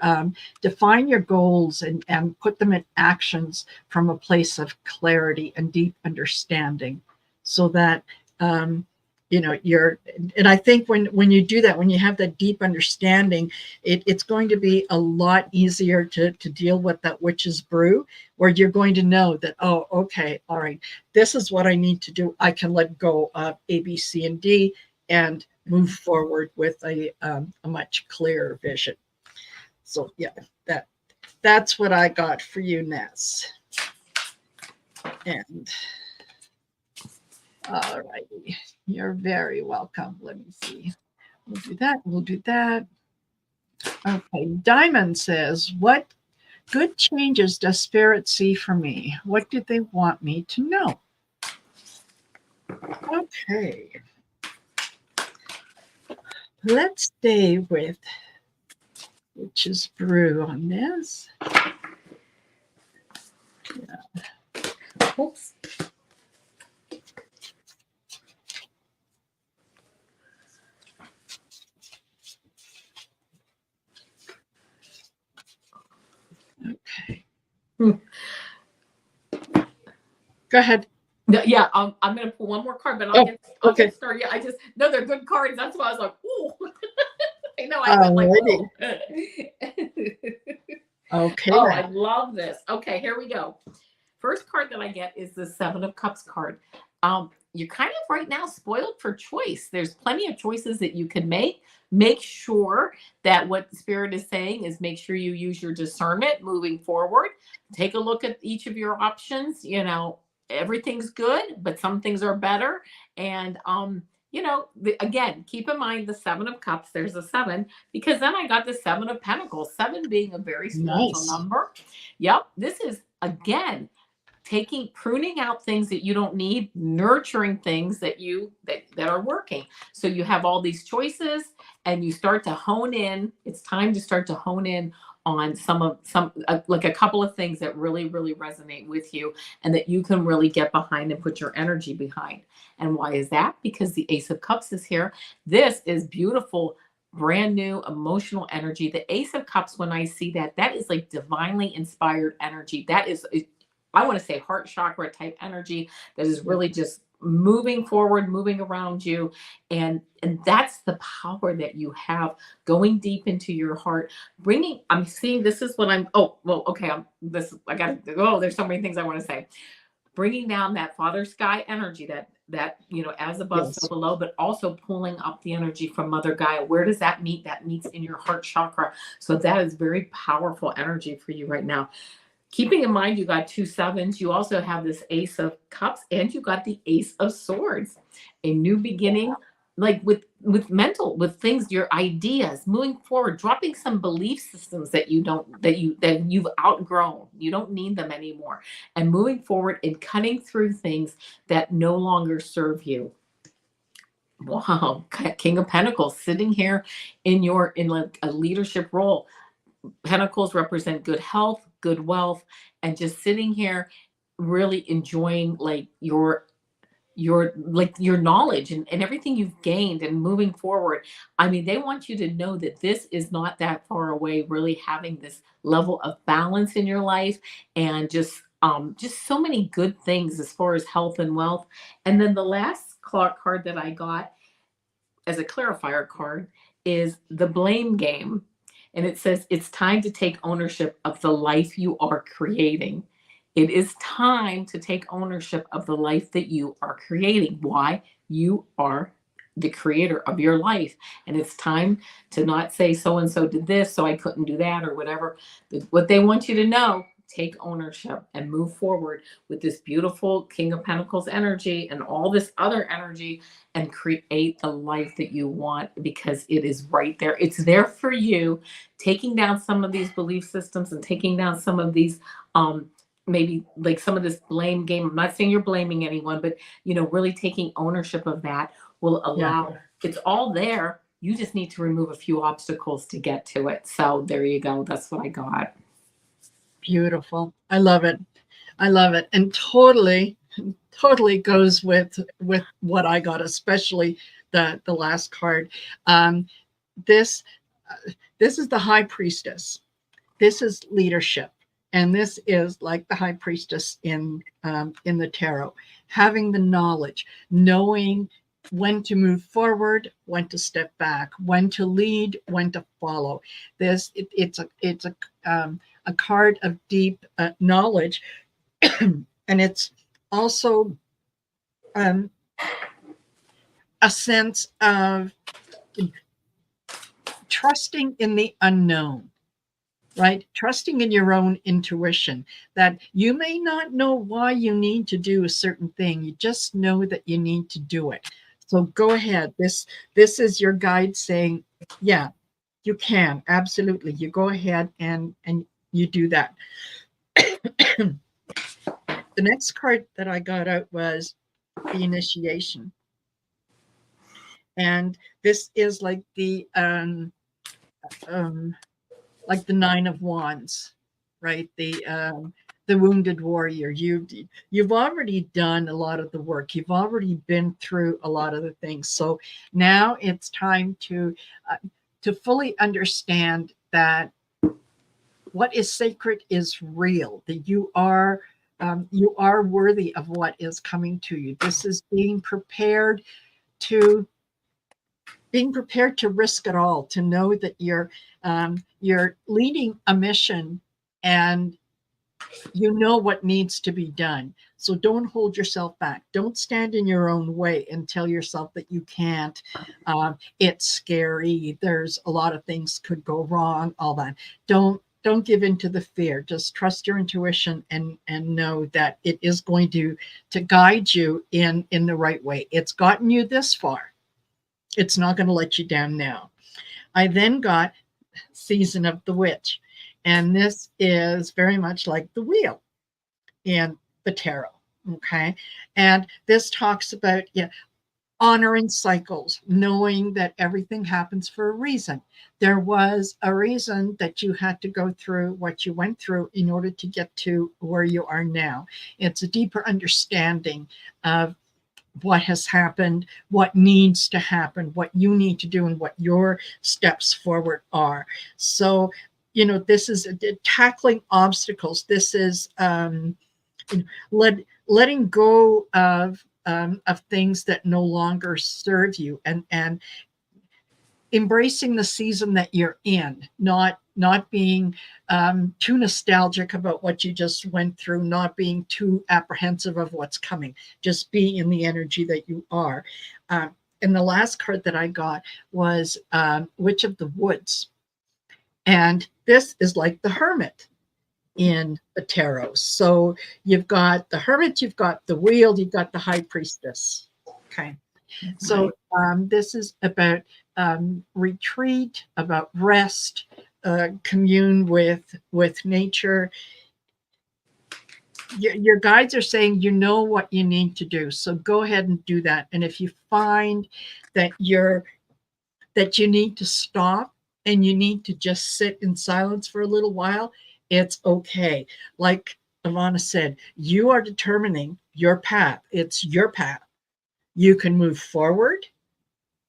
define your goals and put them in actions from a place of clarity and deep understanding, so that you're. And I think when you do that, when you have that deep understanding, it's going to be a lot easier to deal with that witch's brew, where you're going to know that, oh, okay, all right, this is what I need to do. I can let go of A, B, C, and D and move forward with a much clearer vision. So yeah, that's what I got for you, Ness. And all righty, you're very welcome. Let me see. We'll do that. We'll do that. Okay, Diamond says, what good changes does Spirit see for me? What do they want me to know? Okay. Let's stay with witch's brew on this. Yeah. Oops. Okay. Go ahead. No, yeah, I'm going to pull one more card, but I'll get started. Yeah, I just know they're good cards. That's why I was like, ooh. I know. I went like, okay. Oh, I love this. Okay, here we go. First card that I get is the Seven of Cups card. You're kind of right now spoiled for choice. There's plenty of choices that you can make. Make sure that what Spirit is saying is make sure you use your discernment moving forward. Take a look at each of your options. Everything's good, but some things are better. And, again, keep in mind the Seven of Cups. There's a 7, because then I got the 7 of Pentacles, 7 being a very spiritual number. Yep. This is, again, pruning out things that you don't need, nurturing things that are working. So you have all these choices and you start to hone in. It's time to start to hone in on like a couple of things that really, really resonate with you and that you can really get behind and put your energy behind. And why is that? Because the Ace of Cups is here. This is beautiful, brand new emotional energy. The Ace of Cups, when I see that is like divinely inspired energy. That is, I want to say, heart chakra type energy that is really just moving forward, moving around you. And that's the power that you have, going deep into your heart, I'm seeing, this is what I got to go. There's so many things I want to say. Bringing down that Father Sky energy, that as above, so below, but also pulling up the energy from Mother Gaia. Where does that meet? That meets in your heart chakra. So that is very powerful energy for you right now. Keeping in mind, you got 2 7s. You also have this Ace of Cups, and you got the Ace of Swords. A new beginning, like with things, your ideas, moving forward, dropping some belief systems that you've outgrown. You don't need them anymore, and moving forward and cutting through things that no longer serve you. Wow, King of Pentacles sitting here in like a leadership role. Pentacles represent good health, good wealth, and just sitting here really enjoying like your knowledge and everything you've gained and moving forward. I mean, they want you to know that this is not that far away, really having this level of balance in your life, and just so many good things as far as health and wealth. And then the last card that I got as a clarifier card is the Blame Game. And it says, it's time to take ownership of the life you are creating. It is time to take ownership of the life that you are creating. Why? You are the creator of your life. And it's time to not say so-and-so did this, so I couldn't do that, or whatever. What they want you to know, take ownership and move forward with this beautiful King of Pentacles energy and all this other energy, and create the life that you want, because it is right there. It's there for you. Taking down some of these belief systems and taking down some of these, maybe like some of this blame game. I'm not saying you're blaming anyone, but really taking ownership of that will allow, it's all there. You just need to remove a few obstacles to get to it. So there you go. That's what I got. Beautiful. I love it. I love it. And totally goes with what I got, especially the last card. This is the High Priestess. This is leadership. And this is like the High Priestess in the tarot, having the knowledge, knowing when to move forward, when to step back, when to lead, when to follow. It's a card of deep knowledge, and it's also a sense of trusting in the unknown. Right? Trusting in your own intuition, that you may not know why you need to do a certain thing. You just know that you need to do it. So go ahead. This is your guide saying, yeah, you can. Absolutely. You go ahead and you do that. The next card that I got out was the Initiation. And this is like the Nine of Wands, right? The wounded warrior. You've already done a lot of the work. You've already been through a lot of the things. So now it's time to fully understand that what is sacred is real. That you are worthy of what is coming to you. This is being prepared to risk it all, to know that you're leading a mission and you know what needs to be done. So don't hold yourself back. Don't stand in your own way and tell yourself that you can't. It's scary. There's a lot of things could go wrong, all that. Don't give in to the fear. Just trust your intuition and know that it is going to guide you in the right way. It's gotten you this far. It's not going to let you down now. I then got Season of the Witch. And this is very much like the wheel in the tarot. Okay. And this talks about honoring cycles, knowing that everything happens for a reason. There was a reason that you had to go through what you went through in order to get to where you are now. It's a deeper understanding of what has happened, what needs to happen, what you need to do, and what your steps forward are. So, this is tackling obstacles. This is letting go of things that no longer serve you, and embracing the season that you're in, not being too nostalgic about what you just went through, not being too apprehensive of what's coming, just being in the energy that you are. And the last card that I got was Witch of the Woods. And this is like the Hermit in the tarot. So you've got the Hermit, you've got the Wheel, you've got the High Priestess. Okay. So this is about retreat, about rest, commune with nature. Your guides are saying you know what you need to do, so go ahead and do that. And if you find that you need to stop and you need to just sit in silence for a little while, it's okay. Like AVANA said, you are determining your path. It's your path. You can move forward,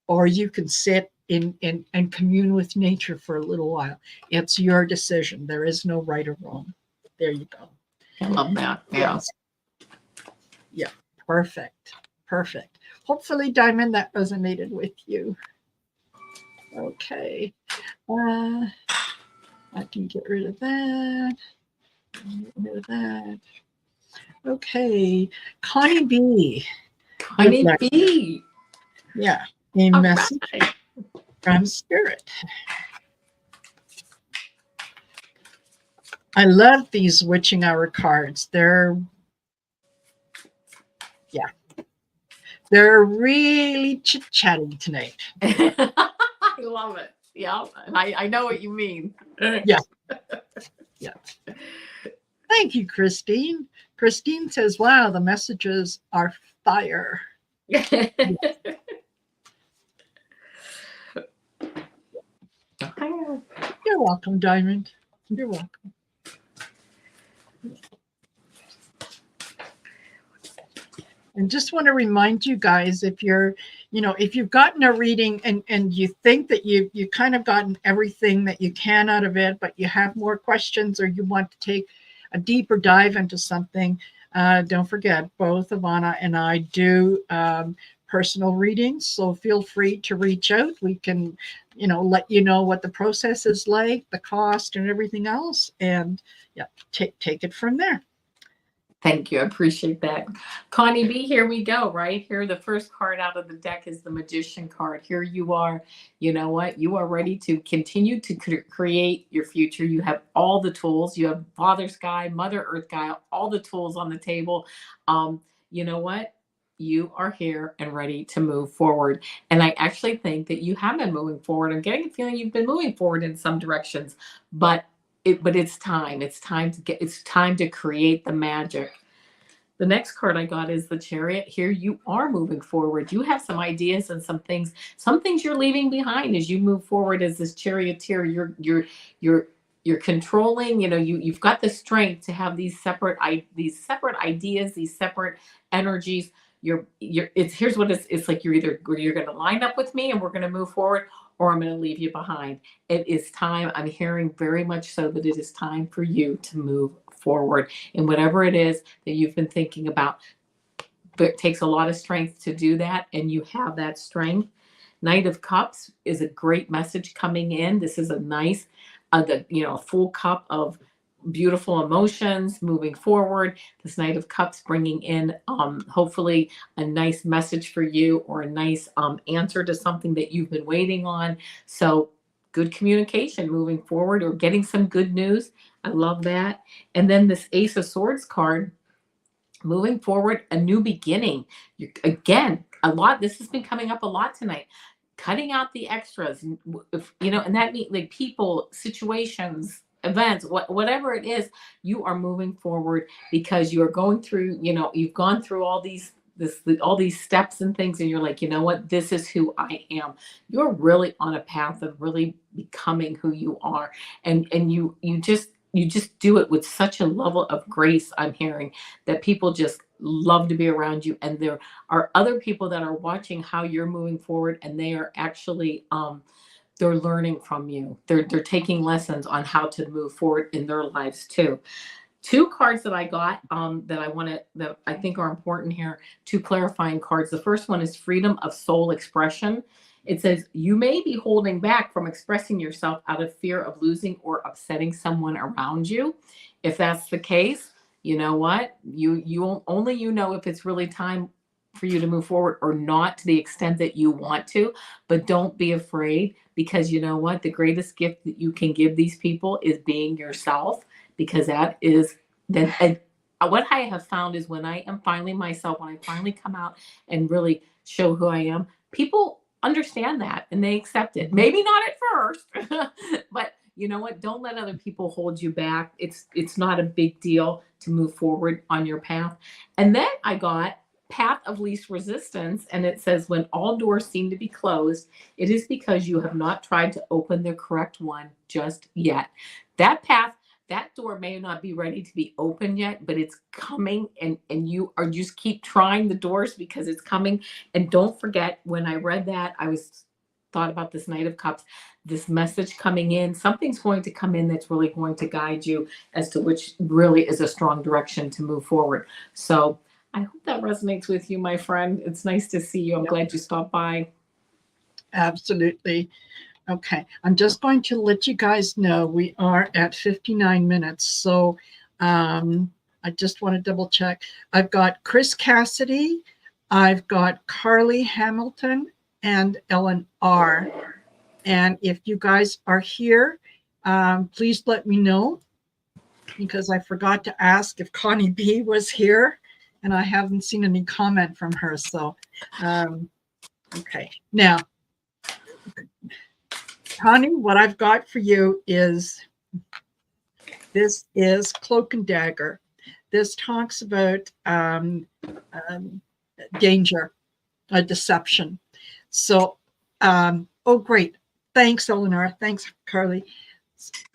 or you can sit in and commune with nature for a little while. It's your decision. There is no right or wrong. There you go. I love that. Yeah. Yes. Yeah. Perfect. Hopefully, Diamond, that resonated with you. Okay. I can get rid of that. Get rid of that. Okay, Connie B would Honey like, bee. yeah, a All message right. from Spirit. I love these witching hour cards. They're really chit-chatty tonight. I love it. Yeah, and I know what you mean. Yeah. Yeah. Thank you, Christine. Christine says, wow, the messages are fire. Yes. You're welcome, Diamond. You're welcome. And just want to remind you guys, if you're, if you've gotten a reading and you think that you kind of gotten everything that you can out of it, but you have more questions or you want to take a deeper dive into something, don't forget, both AVANA and I do personal readings. So feel free to reach out. We can, let you know what the process is like, the cost and everything else. And yeah, take it from there. Thank you. I appreciate that. Connie B, here we go, right? Here, the first card out of the deck is the Magician card. Here you are. You know what? You are ready to continue to create your future. You have all the tools. You have Father Sky, Mother Earth Guy, all the tools on the table. You know what? You are here and ready to move forward. And I actually think that you have been moving forward. I'm getting a feeling you've been moving forward in some directions, but it's time. It's time to create the magic. The next card I got is the Chariot. Here you are moving forward. You have some ideas and some things you're leaving behind as you move forward as this charioteer. You're controlling, you've got the strength to have these separate ideas, these separate energies. Here's what it's like. You're going to line up with me and we're going to move forward, or I'm going to leave you behind. It is time. I'm hearing very much so that it is time for you to move forward in whatever it is that you've been thinking about. But it takes a lot of strength to do that, and you have that strength. Knight of Cups is a great message coming in. This is a nice, full cup of beautiful emotions moving forward. This Knight of Cups bringing in hopefully a nice message for you, or a nice answer to something that you've been waiting on. So good communication moving forward, or getting some good news. I love that. And then this Ace of Swords card, moving forward, a new beginning. Again, this has been coming up a lot tonight. Cutting out the extras, and that means like people, situations, events, whatever it is, you are moving forward because you are going through, you've gone through all these steps and things, and you're like, you know what, this is who I am. You're really on a path of really becoming who you are, and you just do it with such a level of grace. I'm hearing that people just love to be around you, and there are other people that are watching how you're moving forward, and they are actually they're learning from you. They're taking lessons on how to move forward in their lives too. Two cards that I got that I think are important here, two clarifying cards. The first one is Freedom of Soul Expression. It says, you may be holding back from expressing yourself out of fear of losing or upsetting someone around you. If that's the case, you know what? Only you know if it's really time for you to move forward or not, to the extent that you want to. But don't be afraid, because you know what? The greatest gift that you can give these people is being yourself, because that is what I have found is when I am finally myself, when I finally come out and really show who I am, people understand that and they accept it. Maybe not at first, but you know what? Don't let other people hold you back. It's not a big deal to move forward on your path. And then I got Path of Least Resistance, and it says, when all doors seem to be closed, it is because you have not tried to open the correct one just yet. That door may not be ready to be open yet, but it's coming, and you are just keep trying the doors because it's coming. And don't forget, when I read that, I thought about this Knight of Cups, this message coming in. Something's going to come in that's really going to guide you as to which really is a strong direction to move forward. So I hope that resonates with you, my friend. It's nice to see you. I'm glad you stopped by. Absolutely. Okay, I'm just going to let you guys know we are at 59 minutes. So I just want to double check. I've got Chris Cassidy, I've got Carly Hamilton, and Ellen R. And if you guys are here, please let me know, because I forgot to ask if Connie B was here, and I haven't seen any comment from her. So, okay. Now, Connie, what I've got for you is, this is Cloak and Dagger. This talks about danger, deception. So, oh, great. Thanks, Eleanor. Thanks, Carly.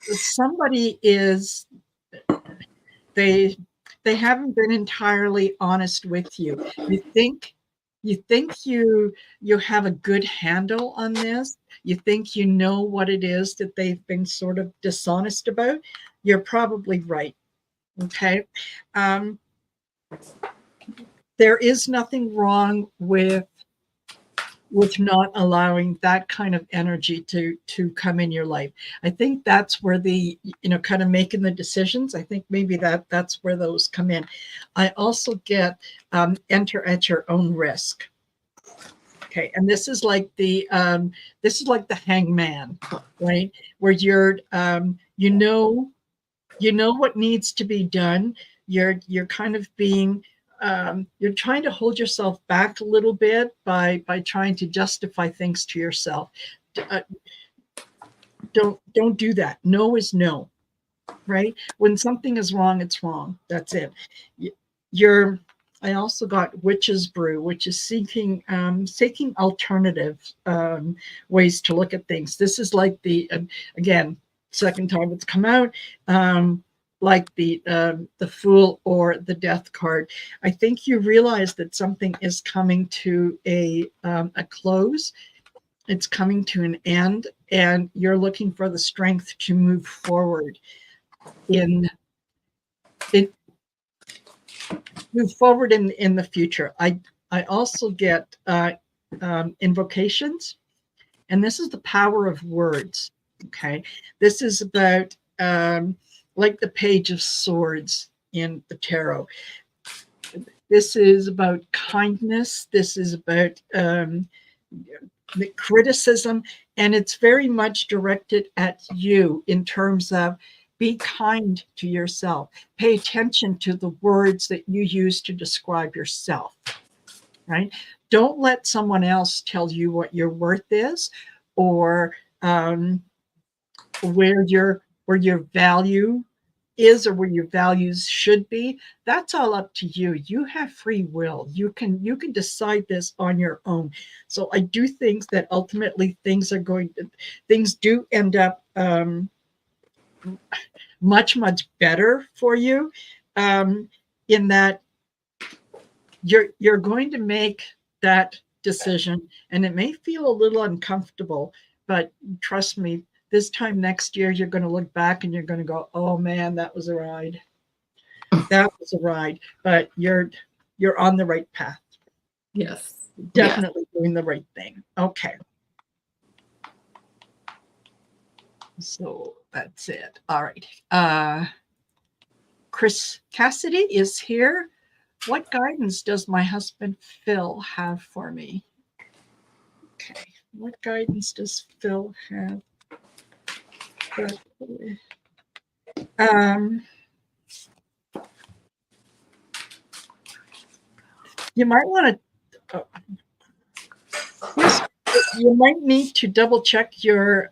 Somebody is, they haven't been entirely honest with you. You think you have a good handle on this. You think you know what it is that they've been sort of dishonest about. You're probably right. Okay. There is nothing wrong with not allowing that kind of energy to come in your life. I think that's where the, kind of making the decisions, I think maybe that's where those come in. I also get enter at your own risk. Okay, and this is like the hangman, right? Where you're what needs to be done. You're kind of being you're trying to hold yourself back a little bit by trying to justify things to yourself. Don't do that. No is no, right? When something is wrong, it's wrong. That's it. I also got Witch's Brew, which is seeking alternative ways to look at things. This is like the again, second time it's come out. Like the Fool or the Death card. I think you realize that something is coming to a close. It's coming to an end, and you're looking for the strength to move forward in the future. I also get invocations, and this is the power of words. Okay, this is about like the Page of Swords in the tarot. This is about kindness. This is about the criticism, and it's very much directed at you in terms of be kind to yourself. Pay attention to the words that you use to describe yourself, right? Don't let someone else tell you what your worth is, or where your value is, or where your values should be. That's all up to you. You have free will. You can decide this on your own. So I do think that ultimately things do end up much better for you, in that you're going to make that decision, and it may feel a little uncomfortable, but trust me, this time next year, you're going to look back and you're going to go, oh man, that was a ride. That was a ride. But you're on the right path. Yes. Definitely doing the right thing. Okay. So that's it. All right. Chris Cassidy is here. What guidance does my husband Phil have for me? Okay. What guidance does Phil have? You might want to. You might need to double check your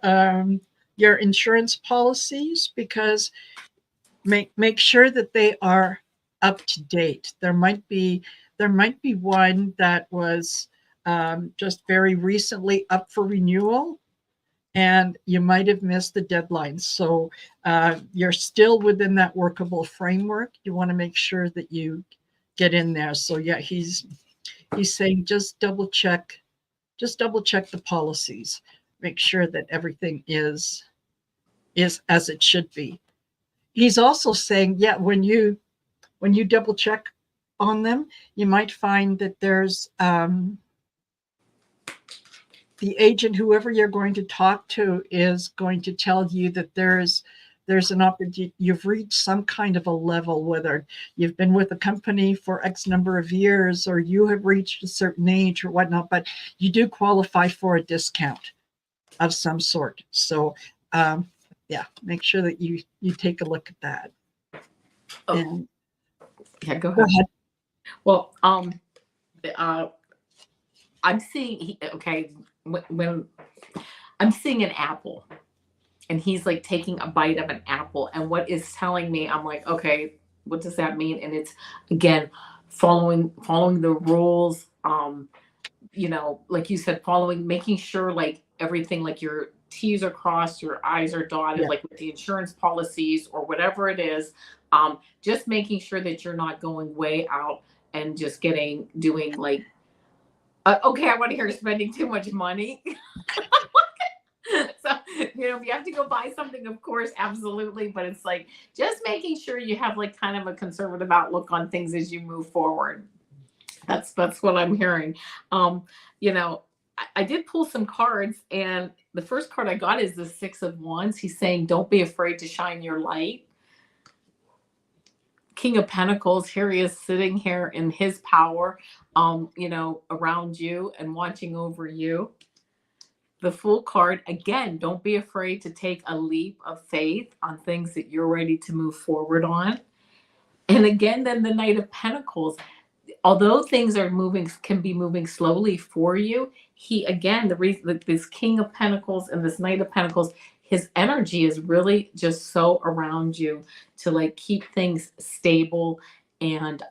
insurance policies, because make sure that they are up to date. There might be one that was just very recently up for renewal, and you might have missed the deadline. So you're still within that workable framework. You want to make sure that you get in there. So yeah, he's saying just double check the policies. Make sure that everything is as it should be. He's also saying, yeah, when you double check on them, you might find that there's the agent, whoever you're going to talk to, is going to tell you that there's there's an opportunity, you've reached some kind of a level, whether you've been with a company for X number of years or you have reached a certain age or whatnot, but you do qualify for a discount of some sort. So yeah, make sure that you take a look at that. Oh. And yeah, go go ahead. ahead. Well, I'm seeing, okay, when I'm seeing an apple and he's like taking a bite of an apple, and what is telling me, I'm like, okay, what does that mean? And it's, again, following the rules, you know, like you said, making sure like everything, like your T's are crossed, your I's are dotted, Yeah. like with the insurance policies or whatever it is, just making sure that you're not going way out and just doing like, okay, I want to hear you're spending too much money. So, you know, if you have to go buy something, of course, absolutely. But it's like just making sure you have like kind of a conservative outlook on things as you move forward. That's what I'm hearing. You know, I did pull some cards, and the first card I got is the Six of Wands. He's saying, don't be afraid to shine your light. King of Pentacles, here he is sitting here in his power, you know, around you and watching over you. The Fool card, again, don't be afraid to take a leap of faith on things that you're ready to move forward on. And again, then the Knight of Pentacles, although things can be moving slowly for you, he, again, the reason that this King of Pentacles and this Knight of Pentacles, his energy is really just so around you to like keep things stable and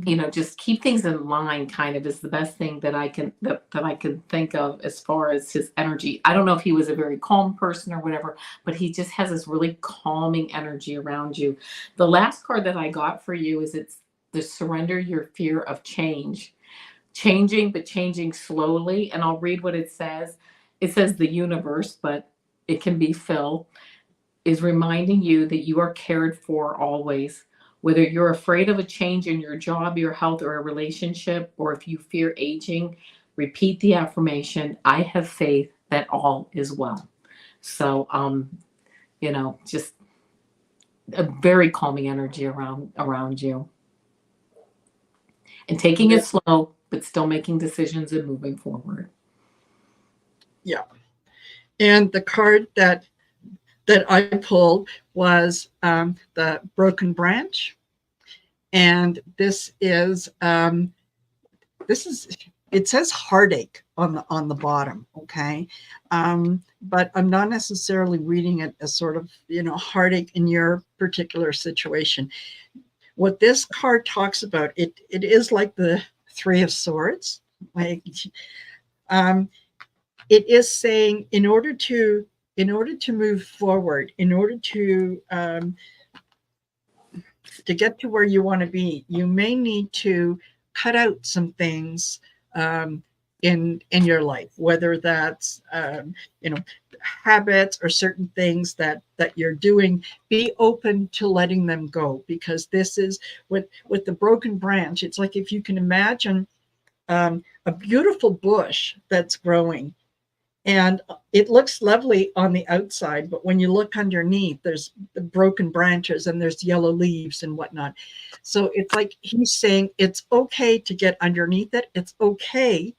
you know, just keep things in line, kind of, is the best thing that I can that I can think of as far as his energy. I don't know if he was a very calm person or whatever, but he just has this really calming energy around you. The last card that I got for you is it's the Surrender Your Fear of Change. Changing, but changing slowly. And I'll read what it says. It says the universe, but it can be Phil, is reminding you that you are cared for always. Whether you're afraid of a change in your job, your health, or a relationship, or if you fear aging, repeat the affirmation, I have faith that all is well. So, you know, just a very calming energy around you. And taking it slow, but still making decisions and moving forward. Yeah. And the card that I pulled was the Broken Branch. And this is it says heartache on the bottom, okay, but I'm not necessarily reading it as sort of, you know, heartache in your particular situation. What this card talks about, it is like the Three of Swords, like it is saying in order to move forward, in order to get to where you want to be, you may need to cut out some things in your life, whether that's you know, habits or certain things that you're doing. Be open to letting them go, because this is with the Broken Branch. It's like, if you can imagine a beautiful bush that's growing, and it looks lovely on the outside, but when you look underneath, there's the broken branches and there's yellow leaves and whatnot. So it's like he's saying it's okay to get underneath it. It's okay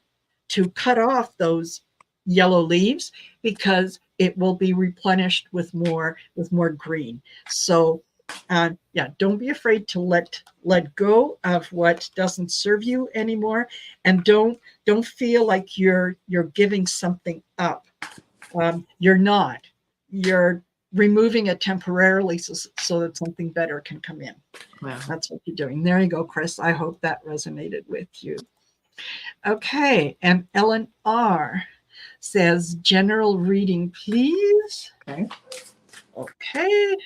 to cut off those yellow leaves, because it will be replenished with more green. So yeah, don't be afraid to let go of what doesn't serve you anymore, and don't feel like you're giving something up. You're not. You're removing it temporarily so that something better can come in. Wow. That's what you're doing. There you go, Chris. I hope that resonated with you. Okay, and Ellen R says, general reading, please. Okay.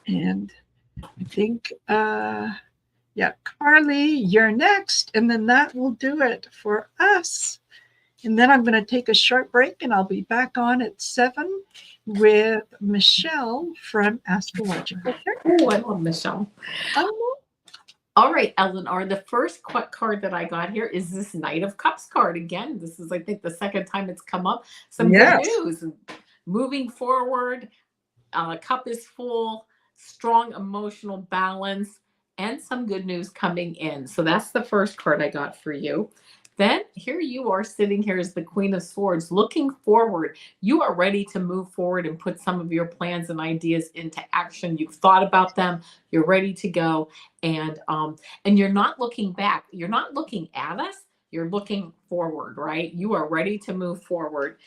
And I think, yeah, Carly, you're next. And then that will do it for us. And then I'm going to take a short break and I'll be back on at 7 with Michelle from Astrological Tarot. Oh, I love Michelle. All right, Eleanor, the first card that I got here is this Knight of Cups card. Again, this is, I think, the second time it's come up. Some good news. Moving forward, cup is full, strong emotional balance, and some good news coming in. So that's the first card I got for you. Then here you are sitting here as the Queen of Swords, looking forward. You are ready to move forward and put some of your plans and ideas into action. You've thought about them. You're ready to go. And you're not looking back. You're not looking at us. You're looking forward, right? You are ready to move forward.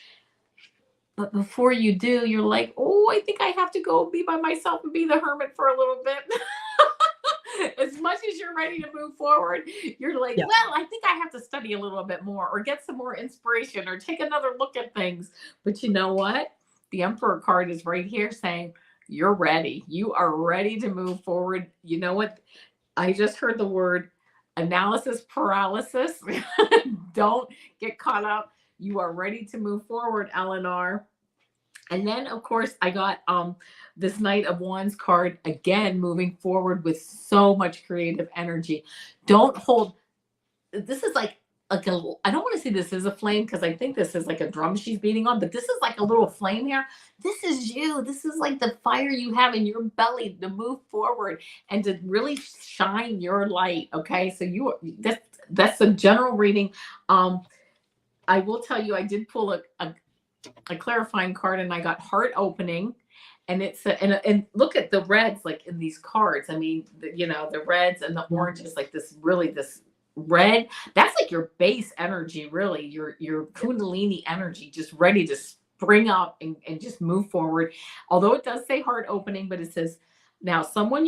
But before you do, you're like, oh, I think I have to go be by myself and be the hermit for a little bit. As much as you're ready to move forward, you're like, well, I think I have to study a little bit more or get some more inspiration or take another look at things. But you know what? The Emperor card is right here saying, you're ready. You are ready to move forward. You know what? I just heard the word analysis paralysis. Don't get caught up. You are ready to move forward, Eleanor. And then, of course, I got this Knight of Wands card, again, moving forward with so much creative energy. Don't hold, this is like a, I don't want to say this is a flame because I think this is like a drum she's beating on, but this is like a little flame here. This is you. This is like the fire you have in your belly to move forward and to really shine your light, okay? So that's a general reading. I will tell you, I did pull a clarifying card and I got heart opening, and it's and look at the reds like in these cards. I mean, the reds and the oranges, like this red, that's like your base energy, really your kundalini energy, just ready to spring up and just move forward. Although it does say heart opening, but it says, now someone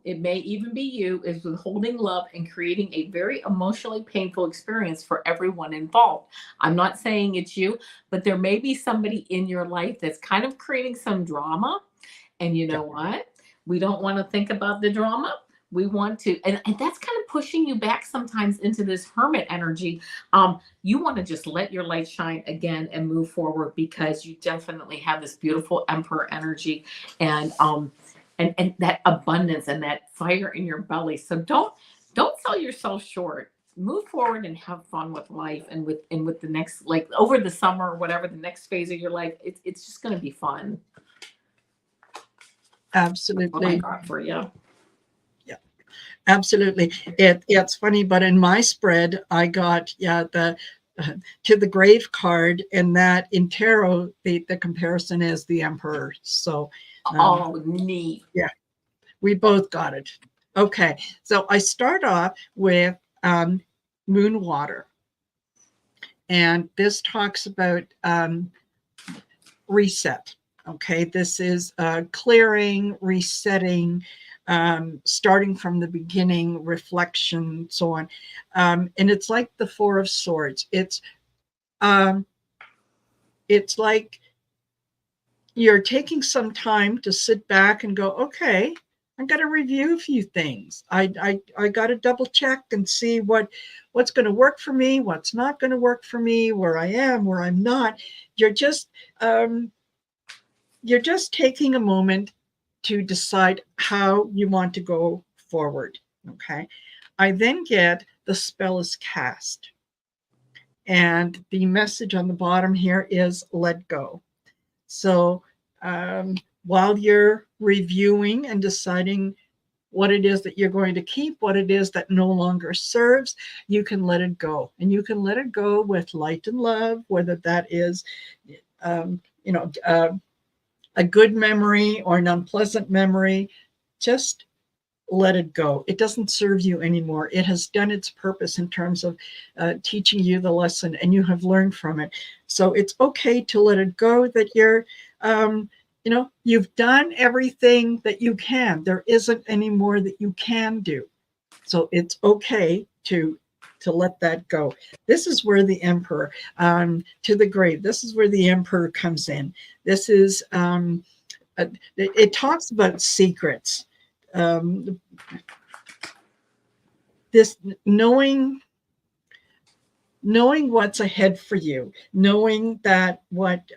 it may even be you, is withholding love and creating a very emotionally painful experience for everyone involved. I'm not saying it's you, but there may be somebody in your life that's kind of creating some drama. And you know what? We don't want to think about the drama. We want to, and that's kind of pushing you back sometimes into this hermit energy. You want to just let your light shine again and move forward, because you definitely have this beautiful Emperor energy and that abundance and that fire in your belly. So don't sell yourself short. Move forward and have fun with life, and with the next, like over the summer or whatever, the next phase of your life, it's just going to be fun. Absolutely. What I got for you. Yeah, absolutely. It's funny, but in my spread, I got the to the grave card, and that in tarot, the comparison is the Emperor. So. Oh, neat. Yeah, we both got it. Okay, so I start off with moon water. And this talks about reset. Okay, this is clearing, resetting, starting from the beginning, reflection, so on. And it's like the Four of Swords. It's like you're taking some time to sit back and go, okay, I got to review a few things. I got to double check and see what's going to work for me, what's not going to work for me, where I am, where I'm not. You're just taking a moment to decide how you want to go forward. Okay. I then get the spell is cast. And the message on the bottom here is let go. So while you're reviewing and deciding what it is that you're going to keep, what it is that no longer serves, you can let it go. And you can let it go with light and love, whether that is, a good memory or an unpleasant memory. Just let it go. It doesn't serve you anymore. It has done its purpose in terms of teaching you the lesson, and you have learned from it. So it's okay to let it go, that you're, you've done everything that you can. There isn't any more that you can do. So it's okay to let that go. This is where the Emperor, to the grave, this is where the Emperor comes in. This is it talks about secrets. This knowing what's ahead for you, knowing that what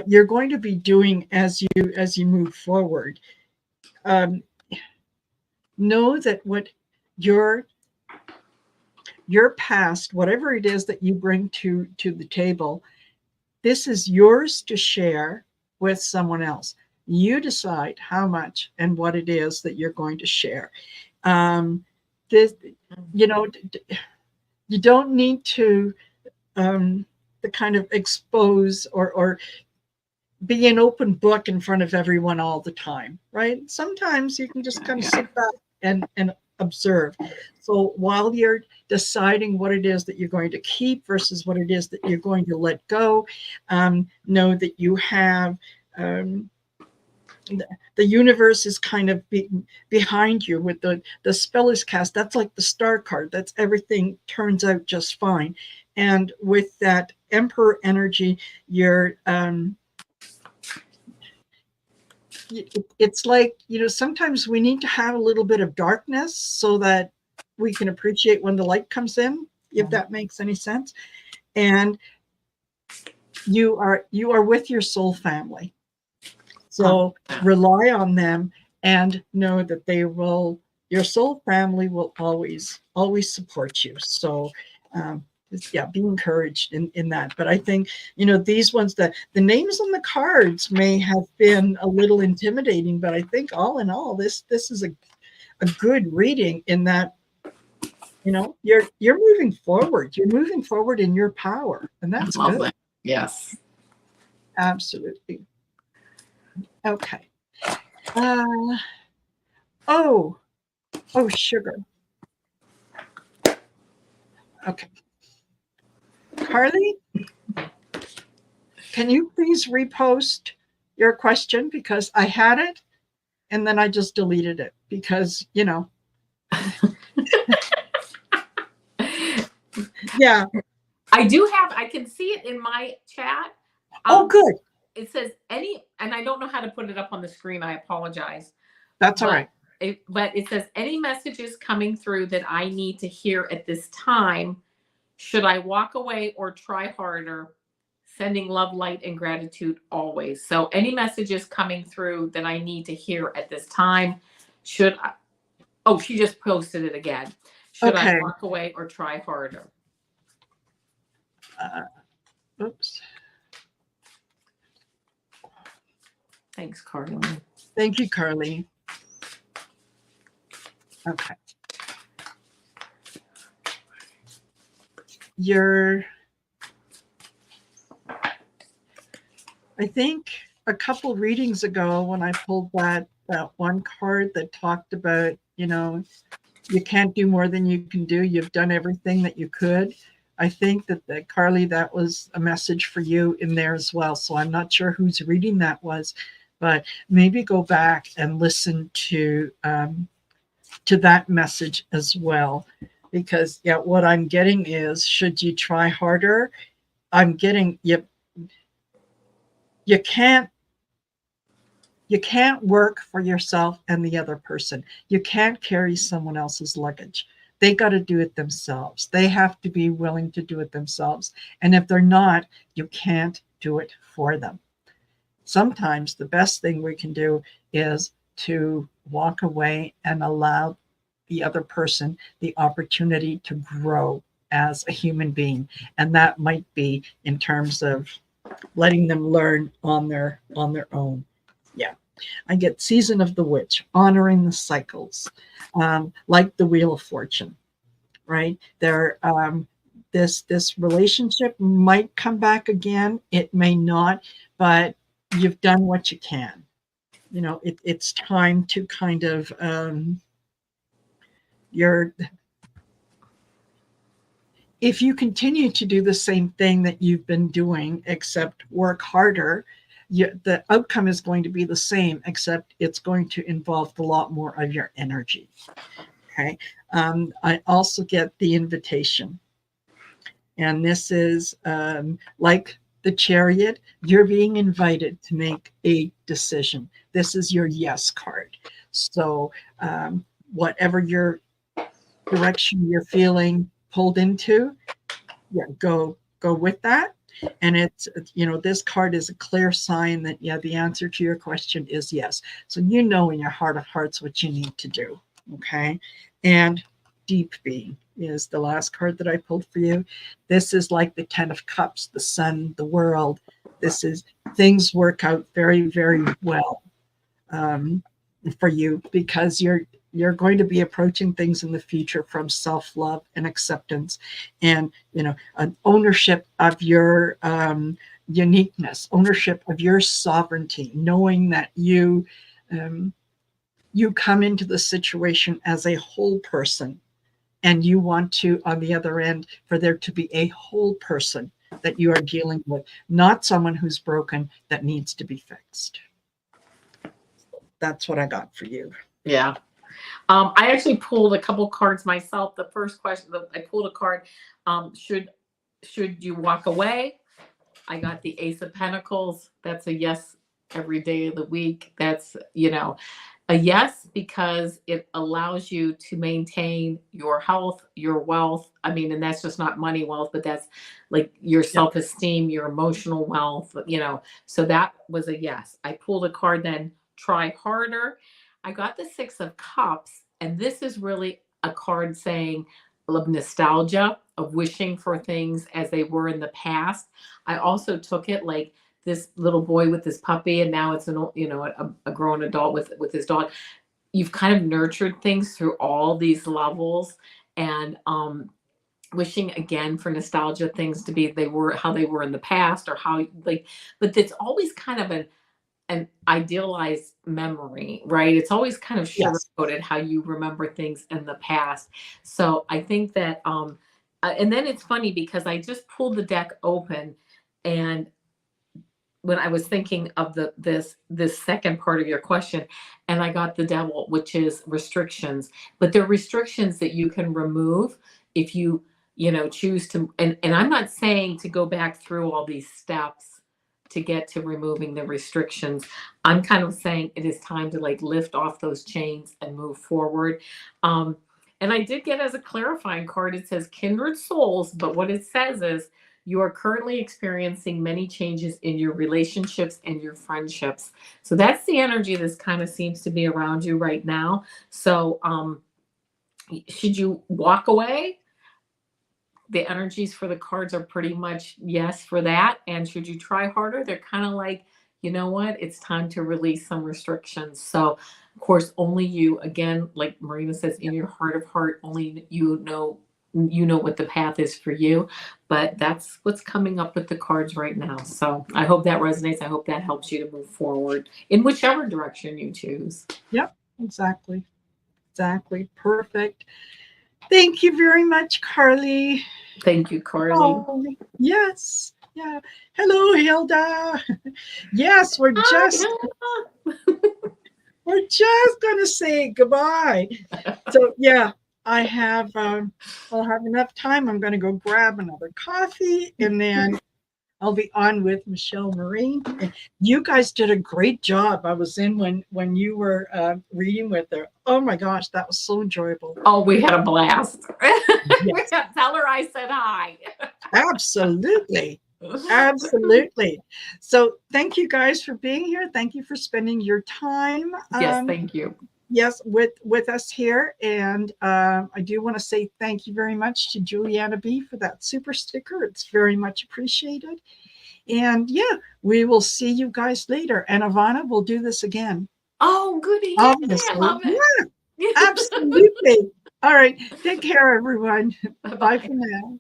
you're going to be doing as you move forward. Know that what your past, whatever it is that you bring to the table, this is yours to share with someone else. You decide how much and what it is that you're going to share. This, you don't need to kind of expose or be an open book in front of everyone all the time, right? Sometimes you can just kind of sit back and observe. So while you're deciding what it is that you're going to keep versus what it is that you're going to let go, know that you have the universe is kind of behind you with the spell is cast. That's like the star card. That's everything turns out just fine. And with that Emperor energy, you're it's like, sometimes we need to have a little bit of darkness so that we can appreciate when the light comes in, if that makes any sense. And you are with your soul family. So rely on them and know that your soul family will always support you. So be encouraged in that. But I think, these ones, the names on the cards may have been a little intimidating, but I think all in all, this is a good reading in that, you're moving forward. You're moving forward in your power, and that's good. That. Yes. Absolutely. Okay. Sugar. Okay. Carly, can you please repost your question, because I had it and then I just deleted it because, yeah. I can see it in my chat. Good. It says and I don't know how to put it up on the screen. I apologize. That's all right. But it says, any messages coming through that I need to hear at this time? Should I walk away or try harder? Sending love, light, and gratitude always. So any messages coming through that I need to hear at this time, should I? Oh, she just posted it again. Should I walk away or try harder? Oops. Thanks, Carly. Thank you, Carly. Okay. I think a couple readings ago when I pulled that one card that talked about, you can't do more than you can do. You've done everything that you could. I think that Carly, that was a message for you in there as well. So I'm not sure whose reading that was, but maybe go back and listen to that message as well. Because what I'm getting is, should you try harder? I'm getting you can't work for yourself and the other person. You can't carry someone else's luggage. They got to do it themselves. They have to be willing to do it themselves. And if they're not, you can't do it for them. Sometimes the best thing we can do is to walk away and allow the other person the opportunity to grow as a human being. And that might be in terms of letting them learn on their own. Yeah. I get Season of the Witch, honoring the cycles, like the Wheel of Fortune, right? There, this relationship might come back again. It may not, but you've done what you can. It's time to kind of if you continue to do the same thing that you've been doing, except work harder, the outcome is going to be the same, except it's going to involve a lot more of your energy. Okay. I also get the Invitation. And this is like the Chariot, you're being invited to make a decision. This is your yes card. So whatever your direction you're feeling pulled into, yeah, go with that. And it's, you know, this card is a clear sign that, yeah, the answer to your question is yes. So you know in your heart of hearts what you need to do. Okay. And deep being is the last card that I pulled for you. This is like the 10 of Cups, the sun, the world. This is things work out very, very well for you, because you're going to be approaching things in the future from self-love and acceptance, and, you know, an ownership of your uniqueness, ownership of your sovereignty, knowing that you come into the situation as a whole person, and you want to, on the other end, for there to be a whole person that you are dealing with, not someone who's broken that needs to be fixed. That's what I got for you. Yeah. I actually pulled a couple cards myself. The first question, I pulled a card, should you walk away? I got the Ace of Pentacles. That's a yes every day of the week. That's, you know, a yes, because it allows you to maintain your health, your wealth. I mean, and that's just not money wealth, but that's like your self-esteem, your emotional wealth, you know. So that was a yes. I pulled a card then, try harder. I got the Six of Cups, and this is really a card saying of nostalgia, of wishing for things as they were in the past. I also took it like this little boy with this puppy, and now it's an, you know, a grown adult with his dog. You've kind of nurtured things through all these levels, and wishing again for nostalgia things to be how they were in the past, or how, like, but it's always kind of an idealized memory, right? It's always kind of sugar-coated how you remember things in the past. So I think that, and then it's funny because I just pulled the deck open, and when I was thinking of this second part of your question, and I got the Devil, which is restrictions, but they're restrictions that you can remove if you know, choose to, and I'm not saying to go back through all these steps to get to removing the restrictions. I'm kind of saying it is time to like lift off those chains and move forward. And I did get, as a clarifying card, it says kindred souls, but what it says is you are currently experiencing many changes in your relationships and your friendships. So that's the energy that kind of seems to be around you right now. So should you walk away? The energies for the cards are pretty much yes for that. And should you try harder? They're kind of like, you know what? It's time to release some restrictions. So, of course, only you, again, like Marina says, in your heart of heart, only you know what the path is for you. But that's what's coming up with the cards right now. So I hope that resonates. I hope that helps you to move forward in whichever direction you choose. Yep, exactly. Exactly. Perfect. Thank you very much, Carly. Thank you, Carly. Oh, yes. Yeah. Hello, Hilda. Yes, we're just going to say goodbye. So yeah, I'll have enough time. I'm going to go grab another coffee, and then I'll be on with Michelle Marine. You guys did a great job. I was in when you were reading with her. Oh my gosh, that was so enjoyable. Oh, we had a blast. Yes. Tell her I said hi. Absolutely. Absolutely. So thank you guys for being here. Thank you for spending your time. Yes, thank you. Yes, with us here. And I do want to say thank you very much to Juliana B for that super sticker. It's very much appreciated. And yeah, we will see you guys later. And Ivana, we'll do this again. Oh, goody. Obviously. I love it. Yeah, absolutely. All right. Take care, everyone. Bye for now.